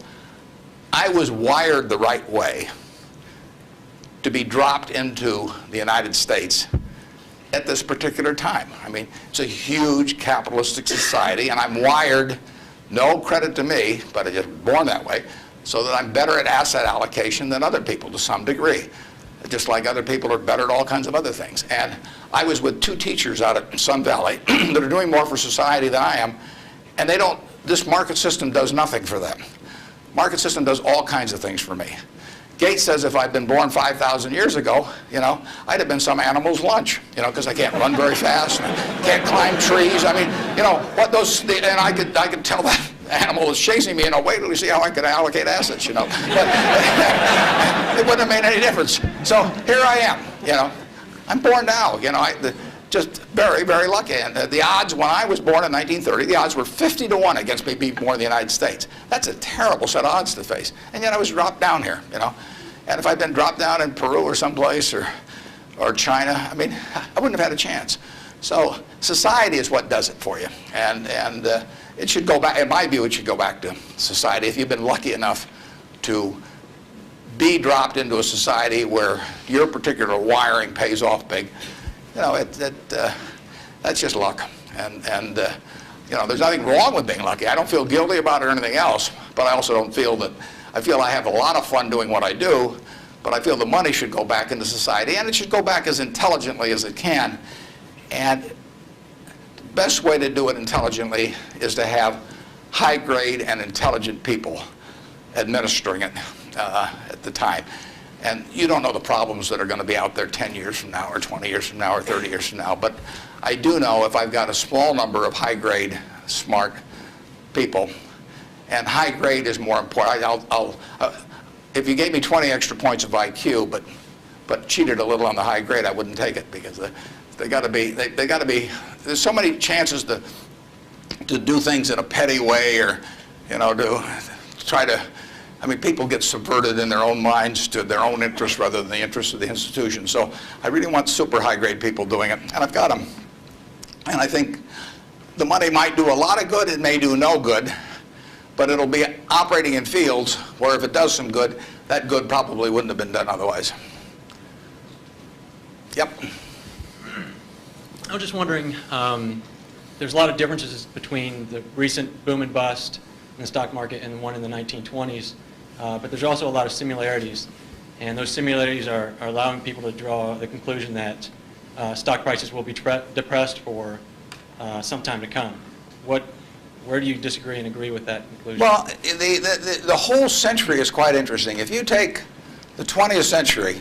I was wired the right way to be dropped into the United States at this particular time. It's a huge capitalistic society, and I'm wired, no credit to me, but I just born that way, so that I'm better at asset allocation than other people to some degree. Just like other people are better at all kinds of other things. And I was with 2 teachers out at Sun Valley that are doing more for society than I am, and this market system does nothing for them. Market system does all kinds of things for me. Gates says if I'd been born 5,000 years ago, I'd have been some animal's lunch, because I can't run very fast, and I can't climb trees. And I could tell that animal is chasing me, wait till we see how I can allocate assets, But it wouldn't have made any difference. So here I am, I'm born now, just very, very lucky. And the odds when I was born in 1930, the odds were 50 to 1 against me being born in the United States. That's a terrible set of odds to face. And yet I was dropped down here, And if I'd been dropped down in Peru or someplace or China, I wouldn't have had a chance. So society is what does it for you. And it should go back, in my view, it should go back to society. If you've been lucky enough to be dropped into a society where your particular wiring pays off big, that's just luck. And there's nothing wrong with being lucky. I don't feel guilty about it or anything else, but I also don't feel that, I feel I have a lot of fun doing what I do, but I feel the money should go back into society, and it should go back as intelligently as it can. And the best way to do it intelligently is to have high-grade and intelligent people administering it at the time. And you don't know the problems that are going to be out there 10 years from now or 20 years from now or 30 years from now. But I do know if I've got a small number of high-grade, smart people, and high-grade is more important. If you gave me 20 extra points of IQ but cheated a little on the high grade, I wouldn't take it, because they got to be, there's so many chances to do things in a petty way, or, to try to, people get subverted in their own minds to their own interests rather than the interests of the institution. So I really want super high-grade people doing it, and I've got them. And I think the money might do a lot of good, it may do no good, but it'll be operating in fields where if it does some good, that good probably wouldn't have been done otherwise. Yep. I was just wondering, there's a lot of differences between the recent boom and bust in the stock market and the one in the 1920s. But there's also a lot of similarities, and those similarities are allowing people to draw the conclusion that stock prices will be depressed for some time to come. Where do you disagree and agree with that conclusion? Well, the whole century is quite interesting. If you take the 20th century,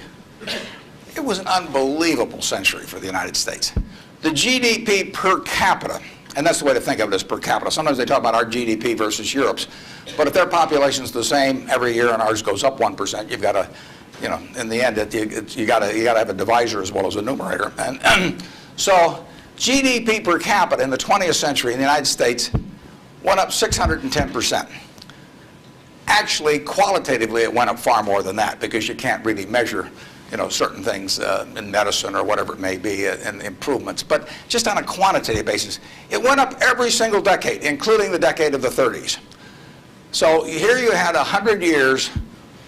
it was an unbelievable century for the United States. The GDP per capita, and that's the way to think of it, as per capita. Sometimes they talk about our GDP versus Europe's, but if their population's the same every year and ours goes up 1%, you've got to, you know, in the end, you got to have a divisor as well as a numerator. And so GDP per capita in the 20th century in the United States went up 610%. Actually, qualitatively, it went up far more than that because you can't really measure, you know, certain things in medicine or whatever it may be and improvements. But just on a quantitative basis, it went up every single decade, including the decade of the 30s. So here you had 100 years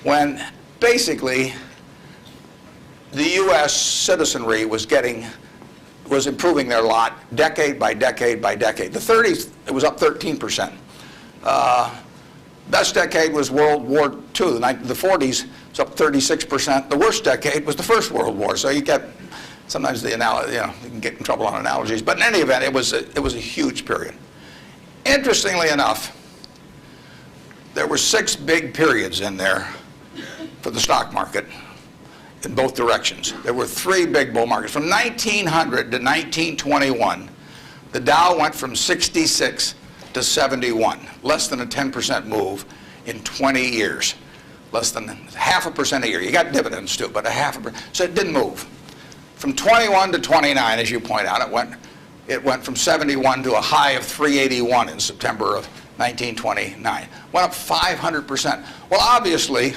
when basically the U.S. citizenry was improving their lot decade by decade by decade. The 30s, it was up 13%. Best decade was World War II. The 40s, it's up 36%. The worst decade was the First World War. So you get sometimes you can get in trouble on analogies. But in any event, it was a huge period. Interestingly enough, there were 6 big periods in there for the stock market in both directions. There were 3 big bull markets. From 1900 to 1921, the Dow went from 66 to 71, less than a 10% move in 20 years, less than 0.5% a year. You got dividends too, but 0.5%. So it didn't move. From 21 to 29, as you point out, it went from 71 to a high of 381 in September of 1929. Went up 500%. Well, obviously,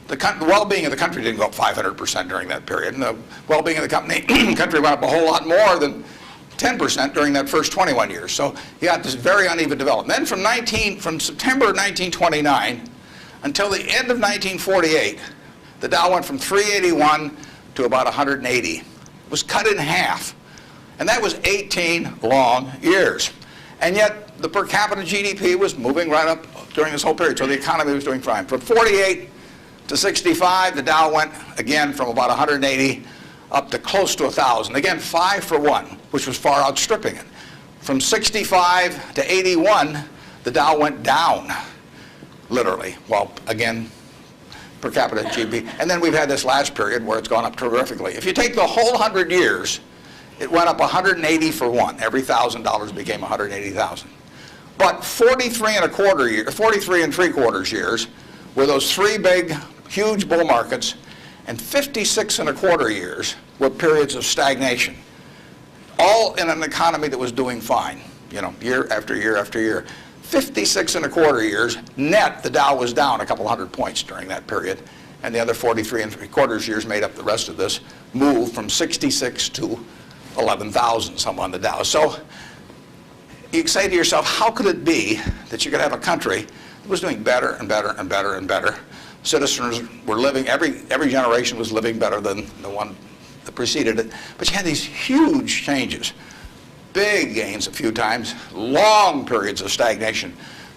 the well-being of the country didn't go up 500% during that period, and the well-being of the country went up a whole lot more than 10% during that first 21 years. So you got this very uneven development. Then from September 1929 until the end of 1948, the Dow went from 381 to about 180. It was cut in half. And that was 18 long years. And yet the per capita GDP was moving right up during this whole period. So the economy was doing fine. From 48 to 65, the Dow went again from about 180 up to close to 1,000. Again, 5 for 1, which was far outstripping it. From 65 to 81, the Dow went down, literally. Well, again, per capita GDP. And then we've had this last period where it's gone up terrifically. If you take the whole 100 years, it went up 180 for 1. Every $1,000 became 180,000. But 43 and 3/4 years were those 3 big, huge bull markets, and 56 and 1/4 years were periods of stagnation, all in an economy that was doing fine, you know, year after year after year. 56 and 1/4 years, net, the Dow was down a couple hundred points during that period, and the other 43 and 3/4 years made up the rest of this move from 66 to 11,000 some on the Dow. So you say to yourself, how could it be that you could have a country that was doing better and better and better and better? Citizens were living, every generation was living better than the one that preceded it. But you had these huge changes, big gains a few times, long periods of stagnation.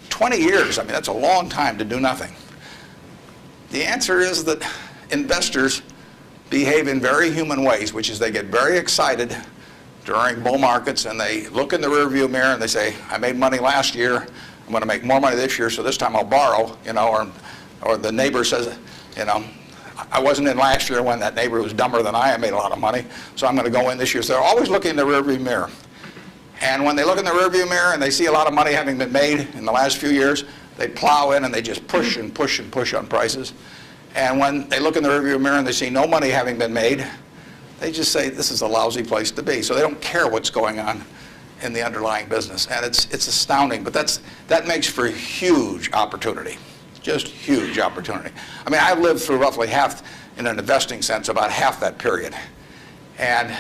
20 years, I mean, that's a long time to do nothing. The answer is that investors behave in very human ways, which is they get very excited during bull markets and they look in the rearview mirror and they say, I made money last year, I'm going to make more money this year, so this time I'll borrow, you know, or the neighbor says, you know, I wasn't in last year when that neighbor was dumber than I made a lot of money, so I'm going to go in this year. So they're always looking in the rearview mirror. And when they look in the rearview mirror and they see a lot of money having been made in the last few years, they plow in and they just push and push and push on prices. And when they look in the rearview mirror and they see no money having been made, they just say, this is a lousy place to be. So they don't care what's going on in the underlying business. And it's astounding, but that makes for huge opportunity. Just huge opportunity. I mean, I've lived through roughly half, in an investing sense, about half that period. And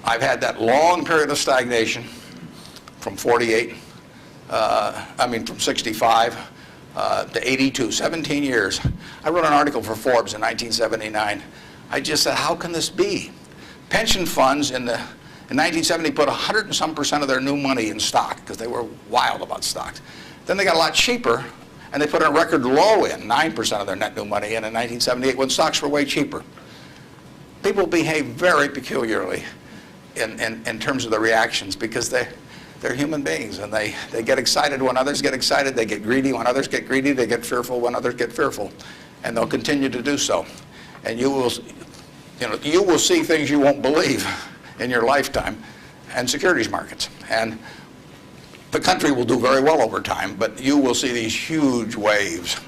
I've had that long period of stagnation from 48, from 65 to 82, 17 years. I wrote an article for Forbes in 1979. I just said, how can this be? Pension funds in 1970 put 100 and some % of their new money in stock because they were wild about stocks. Then they got a lot cheaper and they put a record low in, 9% of their net new money in 1978 when stocks were way cheaper. People behave very peculiarly in terms of the reactions because they're human beings and they get excited when others get excited, they get greedy when others get greedy, they get fearful when others get fearful, and they'll continue to do so. And you will you will see things you won't believe in your lifetime in securities markets. And the country will do very well over time, but you will see these huge waves.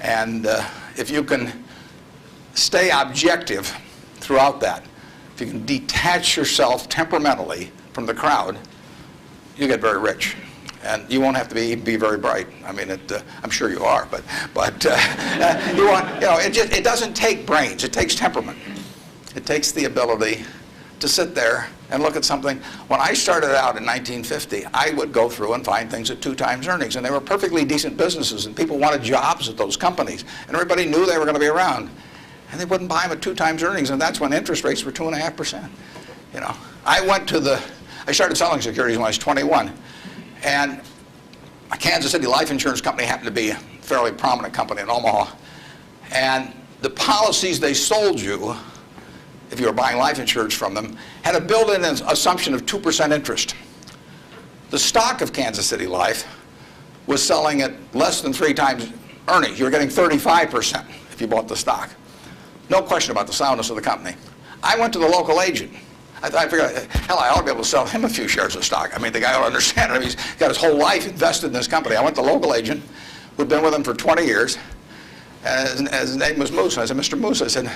And if you can stay objective throughout that, if you can detach yourself temperamentally from the crowd, you get very rich. And you won't have to be very bright. I mean, I'm sure you are, but it doesn't take brains. It takes temperament. It takes the ability to sit there and look at something. When I started out in 1950, I would go through and find things at 2 times earnings, and they were perfectly decent businesses, and people wanted jobs at those companies, and everybody knew they were going to be around, and they wouldn't buy them at 2 times earnings, and that's when interest rates were 2.5%. I started selling securities when I was 21. And a Kansas City life insurance company happened to be a fairly prominent company in Omaha. And the policies they sold you, if you were buying life insurance from them, had a built-in assumption of 2% interest. The stock of Kansas City Life was selling at less than 3 times earnings. You were getting 35% if you bought the stock. No question about the soundness of the company. I went to the local agent. I figured, hell, I ought to be able to sell him a few shares of stock. I mean, the guy ought to understand it. He's got his whole life invested in this company. I went to the local agent who'd been with him for 20 years, and his name was Moose. And I said, Mr. Moose, I said,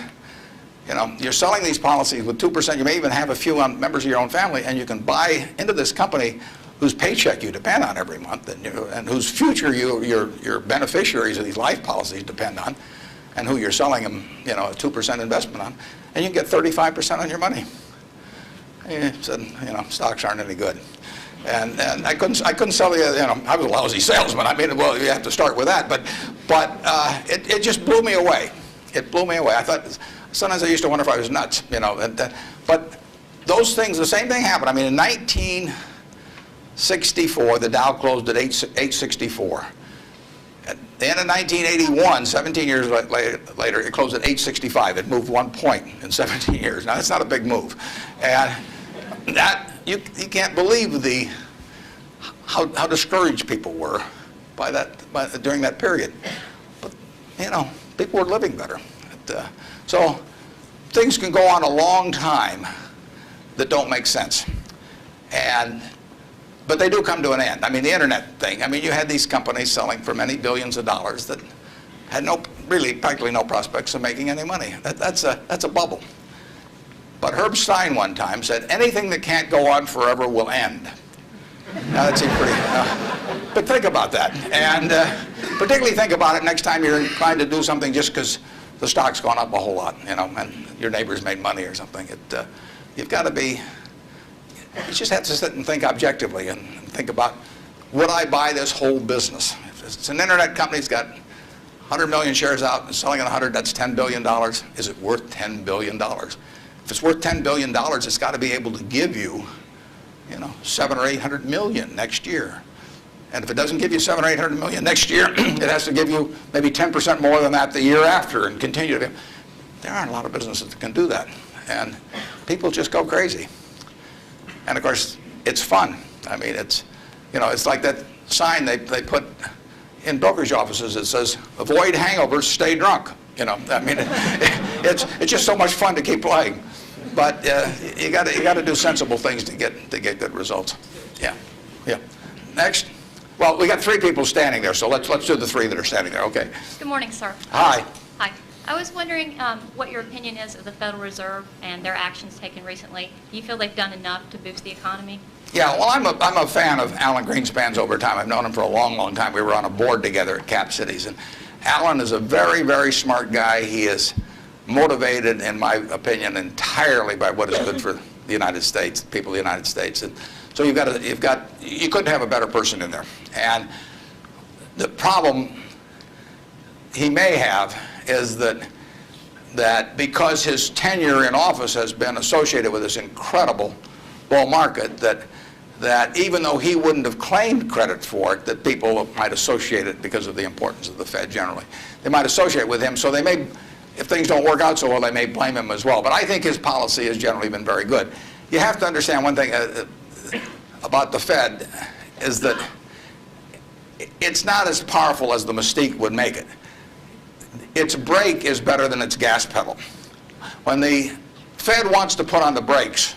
you're selling these policies with 2%. You may even have a few members of your own family, and you can buy into this company whose paycheck you depend on every month, and whose future your beneficiaries of these life policies depend on, and who you're selling them, a 2% investment on, and you can get 35% on your money. He said, stocks aren't any good. And I couldn't sell the, I was a lousy salesman. I mean, well, you have to start with that. But it just blew me away. It blew me away. I thought, sometimes I used to wonder if I was nuts, But those things, the same thing happened. I mean, in 1964, the Dow closed at 864. At the end of 1981, 17 years later, it closed at 865. It moved 1 point in 17 years. Now, that's not a big move. And that, you can't believe how discouraged people were during that period. But, people were living better. So things can go on a long time that don't make sense. But they do come to an end. I mean, the internet thing. I mean, you had these companies selling for many billions of dollars that had practically no prospects of making any money. That's a bubble. But Herb Stein one time said, anything that can't go on forever will end. Now, that seems pretty... but think about that. And particularly think about it next time you're inclined to do something just because the stock's gone up a whole lot, and your neighbor's made money or something. You've got to be... You just have to sit and think objectively and think about, would I buy this whole business? If it's an internet company that's got 100 million shares out and selling at 100, that's $10 billion. Is it worth $10 billion? If it's worth $10 billion, it's got to be able to give you, 700 or 800 million next year. And if it doesn't give you 700 or 800 million next year, it has to give you maybe 10% more than that the year after and continue to. There aren't a lot of businesses that can do that. And people just go crazy. And of course, it's fun. I mean, it's like that sign they put in brokerage offices that says, avoid hangovers, stay drunk. I mean, it's just so much fun to keep playing. But you got to do sensible things to get good results. Yeah. Next. Well, we got 3 people standing there, so let's do the 3 that are standing there. Okay. Good morning, sir. Hi. Hi. I was wondering what your opinion is of the Federal Reserve and their actions taken recently. Do you feel they've done enough to boost the economy? Yeah, well, I'm a fan of Alan Greenspan's over time. I've known him for a long, long time. We were on a board together at Cap Cities. And Alan is a very, very smart guy. He is motivated, in my opinion, entirely by what is good for the United States, people of the United States. And so you couldn't have a better person in there. And the problem he may have is that because his tenure in office has been associated with this incredible bull market, that even though he wouldn't have claimed credit for it, that people might associate it because of the importance of the Fed generally. They might associate with him, so they may, if things don't work out so well, they may blame him as well. But I think his policy has generally been very good. You have to understand one thing about the Fed is that it's not as powerful as the mystique would make it. Its brake is better than its gas pedal. When the Fed wants to put on the brakes,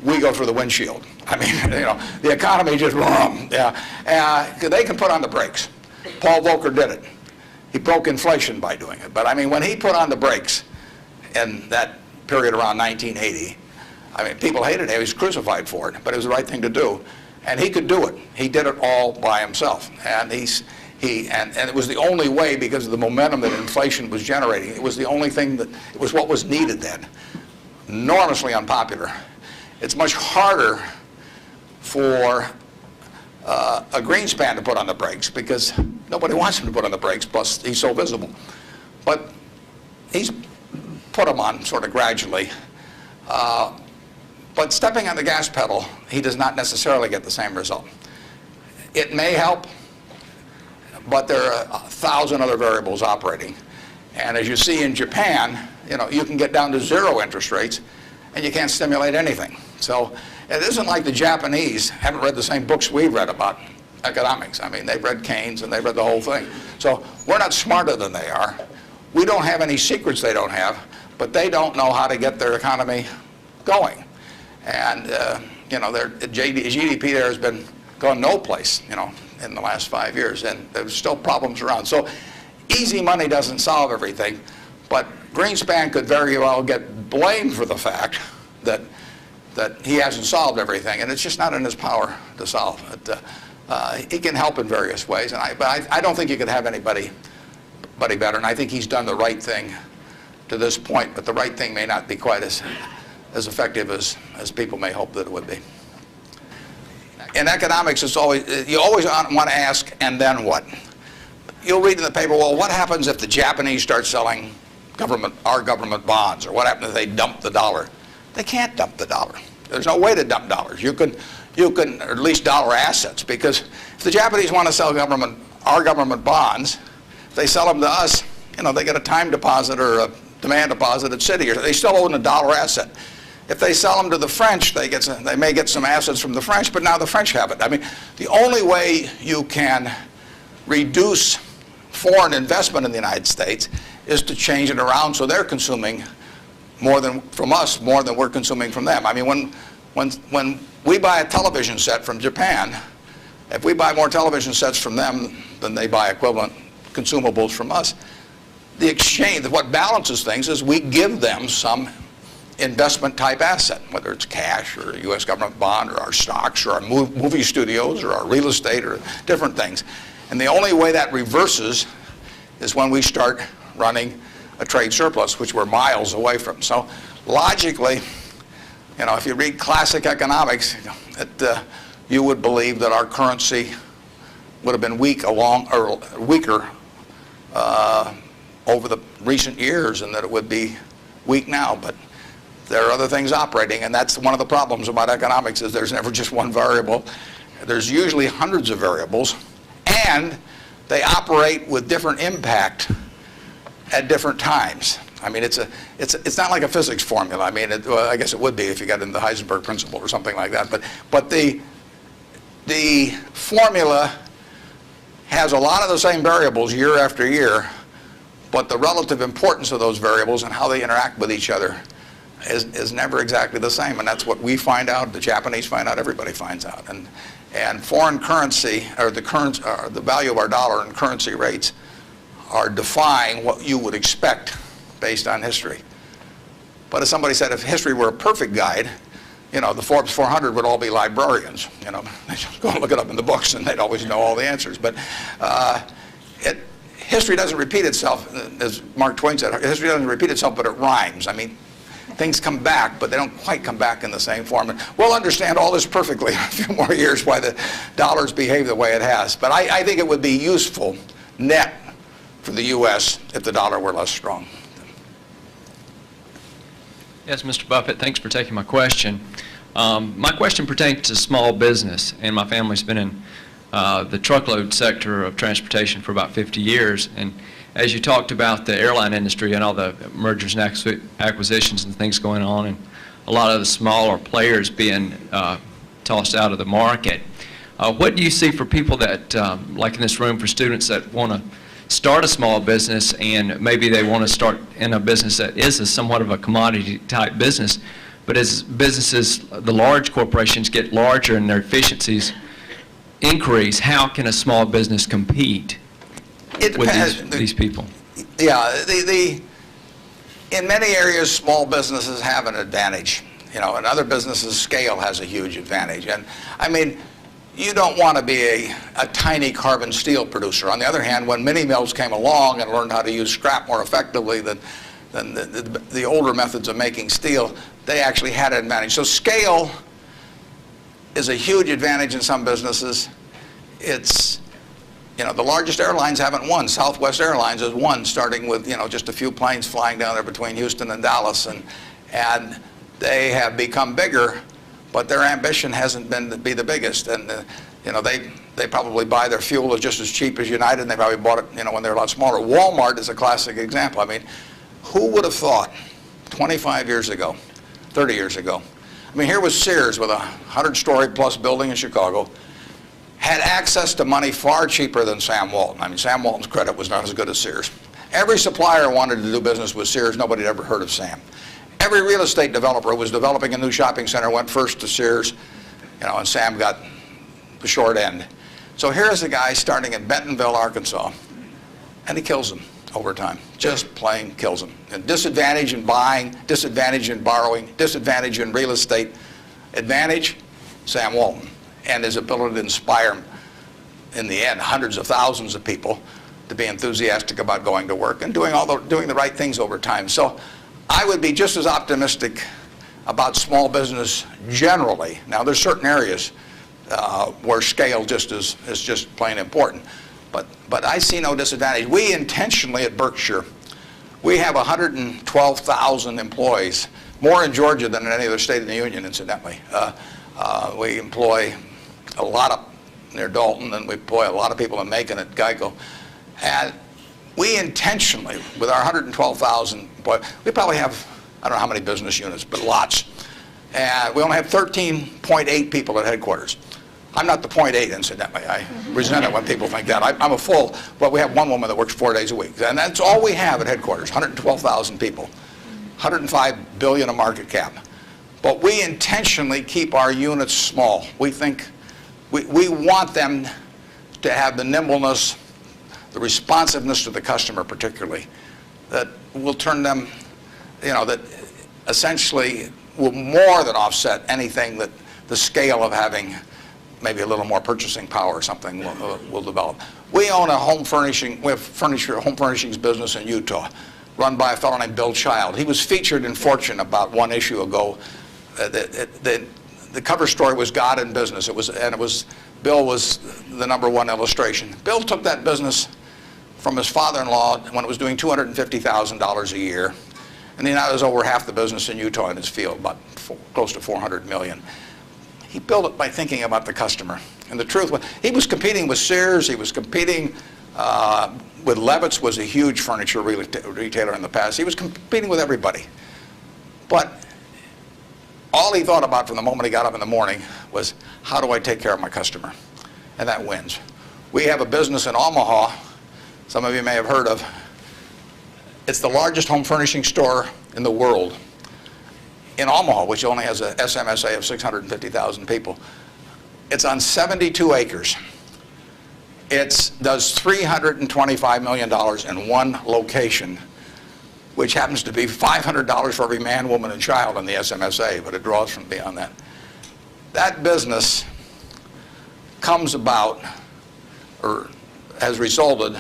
we go through the windshield. I mean, you know, the economy just, they can put on the brakes. Paul Volcker did it. He broke inflation by doing it. But I mean, when he put on the brakes in that period around 1980, I mean, people hated him. He was crucified for it, but it was the right thing to do. And he could do it. He did it all by himself. And and it was the only way, because of the momentum that inflation was generating. It was the only thing that, it was what was needed then. Enormously unpopular. It's much harder for a Greenspan to put on the brakes, because nobody wants him to put on the brakes, plus he's so visible. But he's put them on sort of gradually. But stepping on the gas pedal, he does not necessarily get the same result. It may help, but there are 1,000 other variables operating. And as you see in Japan, you know, you can get down to 0 interest rates, and you can't stimulate anything. So it isn't like the Japanese haven't read the same books we've read about economics. I mean, they've read Keynes and they've read the whole thing. So we're not smarter than they are. We don't have any secrets they don't have, but they don't know how to get their economy going. And, you know, their GDP there has been gone no place, you know, in the last 5 years, and there's still problems around. So easy money doesn't solve everything, but Greenspan could very well get blamed for the fact that he hasn't solved everything, and it's just not in his power to solve it. He can help in various ways, but I don't think you could have anybody better, and I think he's done the right thing to this point, but the right thing may not be quite as effective as people may hope that it would be. In economics, you always want to ask, and then what? You'll read in the paper, well, what happens if the Japanese start selling our government bonds, or what happens if they dump the dollar? They can't dump the dollar. There's no way to dump dollars. You can, or at least dollar assets, because if the Japanese want to sell our government bonds, if they sell them to us, you know, they get a time deposit or a demand deposit at Citi, or they still own a dollar asset. If they sell them to the French, they may get some assets from the French, but now the French have it. I mean, the only way you can reduce foreign investment in the United States is to change it around so they're consuming more than from us, more than we're consuming from them. I mean, when we buy a television set from Japan, if we buy more television sets from them than they buy equivalent consumables from us, the exchange, what balances things is we give them some investment type asset, whether it's cash or a U.S. government bond or our stocks or our movie studios or our real estate or different things. And the only way that reverses is when we start running a trade surplus, which we're miles away from. So logically, you know, if you read classic economics, you would believe that our currency would have been weaker over the recent years, and that it would be weak now. But there are other things operating, and that's one of the problems about economics, is there's never just one variable. There's usually hundreds of variables, and they operate with different impact at different times. I mean, it's not like a physics formula. I mean, well, I guess it would be if you got into the Heisenberg principle or something like that. But the formula has a lot of the same variables year after year, but the relative importance of those variables and how they interact with each other is never exactly the same. And that's what we find out, the Japanese find out, everybody finds out. And foreign currency, or the value of our dollar and currency rates, are defying what you would expect based on history. But as somebody said, if history were a perfect guide, you know, the Forbes 400 would all be librarians. You know, they just go and look it up in the books, and they'd always know all the answers. But history doesn't repeat itself, as Mark Twain said. History doesn't repeat itself, but it rhymes. I mean, things come back, but they don't quite come back in the same form. And we'll understand all this perfectly in a few more years, why the dollar's behaved the way it has. But I think it would be useful net for the U.S. if the dollar were less strong. Yes, Mr. Buffett, thanks for taking my question. My question pertains to small business, and my family's been in the truckload sector of transportation for about 50 years. And as you talked about the airline industry and all the mergers and acquisitions and things going on, and a lot of the smaller players being tossed out of the market, what do you see for people that, like in this room, for students that want to start a small business and maybe they want to start in a business that is somewhat of a commodity type business, but as businesses, the large corporations get larger and their efficiencies increase, how can a small business compete It with depends. these people? Yeah, in many areas, small businesses have an advantage. You know, in other businesses, scale has a huge advantage. And I mean, you don't want to be a tiny carbon steel producer. On the other hand, when mini mills came along and learned how to use scrap more effectively than the older methods of making steel, they actually had an advantage. So scale is a huge advantage in some businesses. It's, you know, the largest airlines haven't won. Southwest Airlines has won, starting with, you know, just a few planes flying down there between Houston and Dallas, and they have become bigger, but their ambition hasn't been to be the biggest. And you know, they probably buy their fuel at just as cheap as United, and they probably bought it, you know, when they're a lot smaller. Walmart is a classic example. I mean, who would have thought 25 years ago, 30 years ago? I mean, here was Sears with a 100-story plus building in Chicago, had access to money far cheaper than Sam Walton. I mean, Sam Walton's credit was not as good as Sears. Every supplier wanted to do business with Sears. Nobody had ever heard of Sam. Every real estate developer who was developing a new shopping center went first to Sears, you know, and Sam got the short end. So here's a guy starting in Bentonville, Arkansas, and he kills them over time. Just plain kills them. And disadvantage in buying, disadvantage in borrowing, disadvantage in real estate. Advantage, Sam Walton, and his ability to inspire, in the end, hundreds of thousands of people to be enthusiastic about going to work and doing the right things over time. So I would be just as optimistic about small business generally. Now, there's certain areas where scale is just plain important. But I see no disadvantage. We intentionally at Berkshire, we have 112,000 employees, more in Georgia than in any other state in the union, incidentally. We employ a lot up near Dalton, and we employ a lot of people in Macon at Geico. And we intentionally, with our 112,000 employees, we probably have, I don't know how many business units, but lots. And we only have 13.8 people at headquarters. I'm not the 0.8, incidentally. I resent it when people think that. I'm a full, but we have one woman that works 4 days a week. And that's all we have at headquarters, 112,000 people, 105 billion a market cap. But we intentionally keep our units small. We think, we want them to have the nimbleness, the responsiveness to the customer particularly, that will turn them, you know, that essentially will more than offset anything that the scale of having maybe a little more purchasing power or something will develop. We own a home furnishings business in Utah, run by a fellow named Bill Child. He was featured in Fortune about one issue ago. The cover story was God in Business. Bill was the #1 illustration. Bill took that business from his father-in-law when it was doing $250,000 a year, and he now has over half the business in Utah in his field, about close to $400 million. He built it by thinking about the customer. And the truth was, he was competing with Sears, he was competing with Levitt's, was a huge furniture retailer in the past. He was competing with everybody. But all he thought about from the moment he got up in the morning was, how do I take care of my customer? And that wins. We have a business in Omaha, some of you may have heard of. It's the largest home furnishing store in the world. In Omaha, which only has a SMSA of 650,000 people. It's on 72 acres. It does $325 million in one location, which happens to be $500 for every man, woman, and child in the SMSA, but it draws from beyond that. That business comes about, or has resulted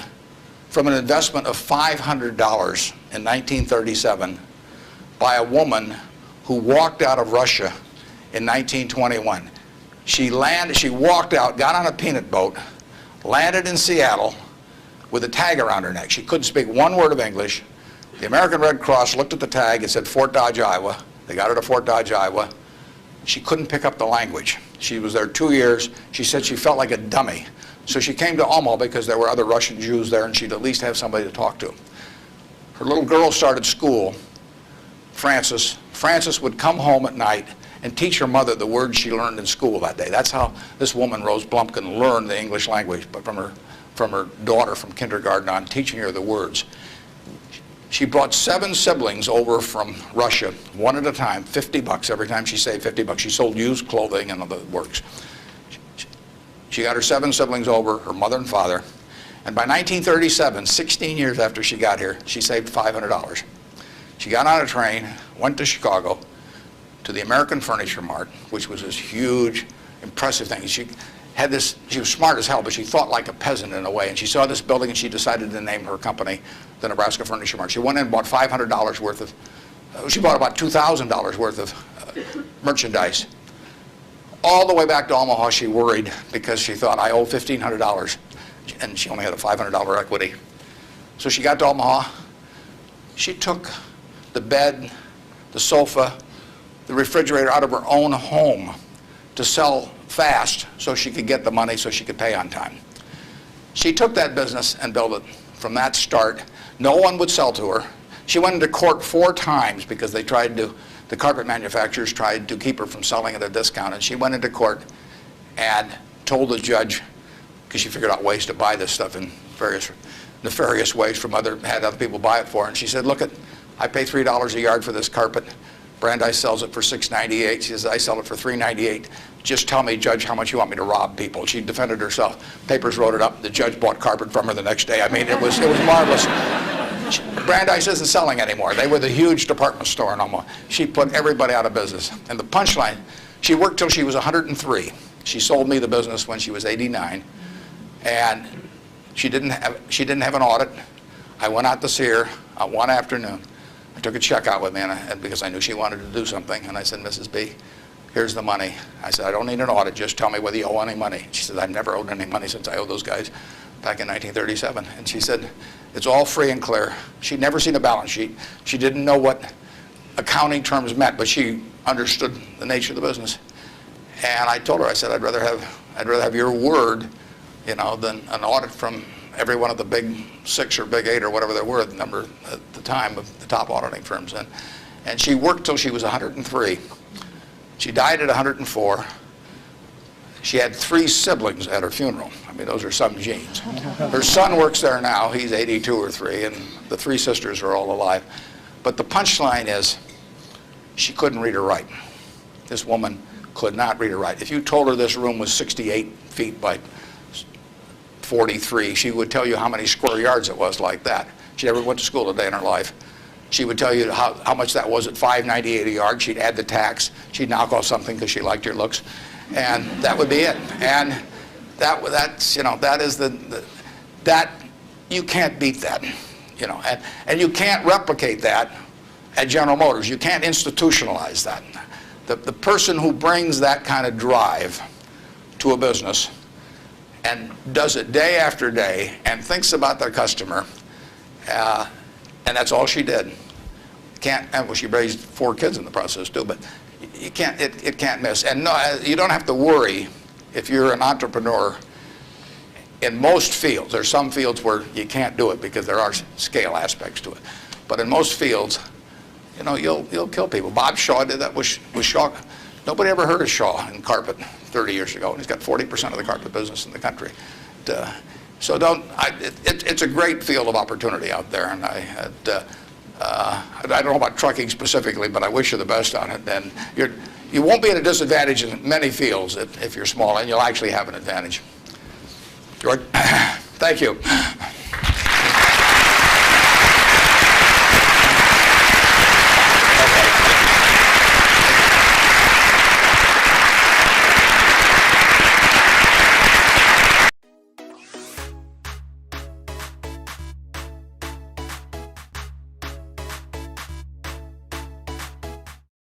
from an investment of $500 in 1937 by a woman who walked out of Russia in 1921. She walked out, got on a peanut boat, landed in Seattle with a tag around her neck. She couldn't speak one word of English. The American Red Cross looked at the tag. It said Fort Dodge, Iowa. They got her to Fort Dodge, Iowa. She couldn't pick up the language. She was there 2 years. She said she felt like a dummy. So she came to Omaha because there were other Russian Jews there and she'd at least have somebody to talk to. Her little girl started school, Frances. Frances would come home at night and teach her mother the words she learned in school that day. That's how this woman, Rose Blumpkin, learned the English language, but from her from her daughter from kindergarten on, teaching her the words. She brought 7 siblings over from Russia, one at a time, $50 every time she saved $50. She sold used clothing and other works. She got her 7 siblings over, her mother and father, and by 1937, 16 years after she got here, she saved $500. She got on a train, went to Chicago, to the American Furniture Mart, which was this huge, impressive thing. She was smart as hell, but she thought like a peasant in a way, and she saw this building and she decided to name her company the Nebraska Furniture Mart. She went in and bought $500 worth of, she bought about $2,000 worth of merchandise. All the way back to Omaha, she worried because she thought, I owe $1,500, and she only had a $500 equity. So she got to Omaha. She took the bed, the sofa, the refrigerator out of her own home to sell fast so she could get the money so she could pay on time. She took that business and built it from that start. No one would sell to her. She went into court 4 times because they tried to, the carpet manufacturers tried to keep her from selling at a discount, and she went into court and told the judge, because she figured out ways to buy this stuff in various nefarious ways from had other people buy it for her, and she said, look, I pay $3 a yard for this carpet. Brandeis sells it for $6.98. She says, I sell it for $3.98. Just tell me, Judge, how much you want me to rob people. She defended herself. Papers wrote it up. The judge bought carpet from her the next day. I mean, it was marvelous. Brandeis isn't selling anymore. They were the huge department store in Omaha. She put everybody out of business. And the punchline, she worked till she was 103. She sold me the business when she was 89. And she didn't have an audit. I went out to see her one afternoon. I took a check out with me because I knew she wanted to do something. And I said, Mrs. B, here's the money. I said, I don't need an audit. Just tell me whether you owe any money. She said, I've never owed any money since I owed those guys back in 1937. And she said, it's all free and clear. She'd never seen a balance sheet. She didn't know what accounting terms meant, but she understood the nature of the business. And I told her, I said, I'd rather have your word, you know, than an audit from every one of the big 6 or big 8 or whatever there were, the number at the time of the top auditing firms. And she worked till she was 103. She died at 104. She had 3 siblings at her funeral. I mean, those are some genes. Her son works there now. He's 82 or 3, and the 3 sisters are all alive. But the punchline is, she couldn't read or write. This woman could not read or write. If you told her this room was 68 feet by 43, she would tell you how many square yards it was like that. She never went to school a day in her life. She would tell you how much that was at $5.98 a yard. She'd add the tax. She'd knock off something because she liked your looks. And that would be it. And that's, you know, that is that, you can't beat that, you know. And you can't replicate that at General Motors. You can't institutionalize that. The person who brings that kind of drive to a business and does it day after day and thinks about their customer, and that's all she did. Well, she raised 4 kids in the process too, but you can't, it can't miss. And no, you don't have to worry if you're an entrepreneur. In most fields, there's some fields where you can't do it because there are scale aspects to it. But in most fields, you know, you'll kill people. Bob Shaw did that with Shaw. Nobody ever heard of Shaw in carpet 30 years ago, and he's got 40% of the carpet business in the country. So it's a great field of opportunity out there, and I don't know about trucking specifically, but I wish you the best on it. And you won't be at a disadvantage in many fields if you're small, and you'll actually have an advantage. George, thank you.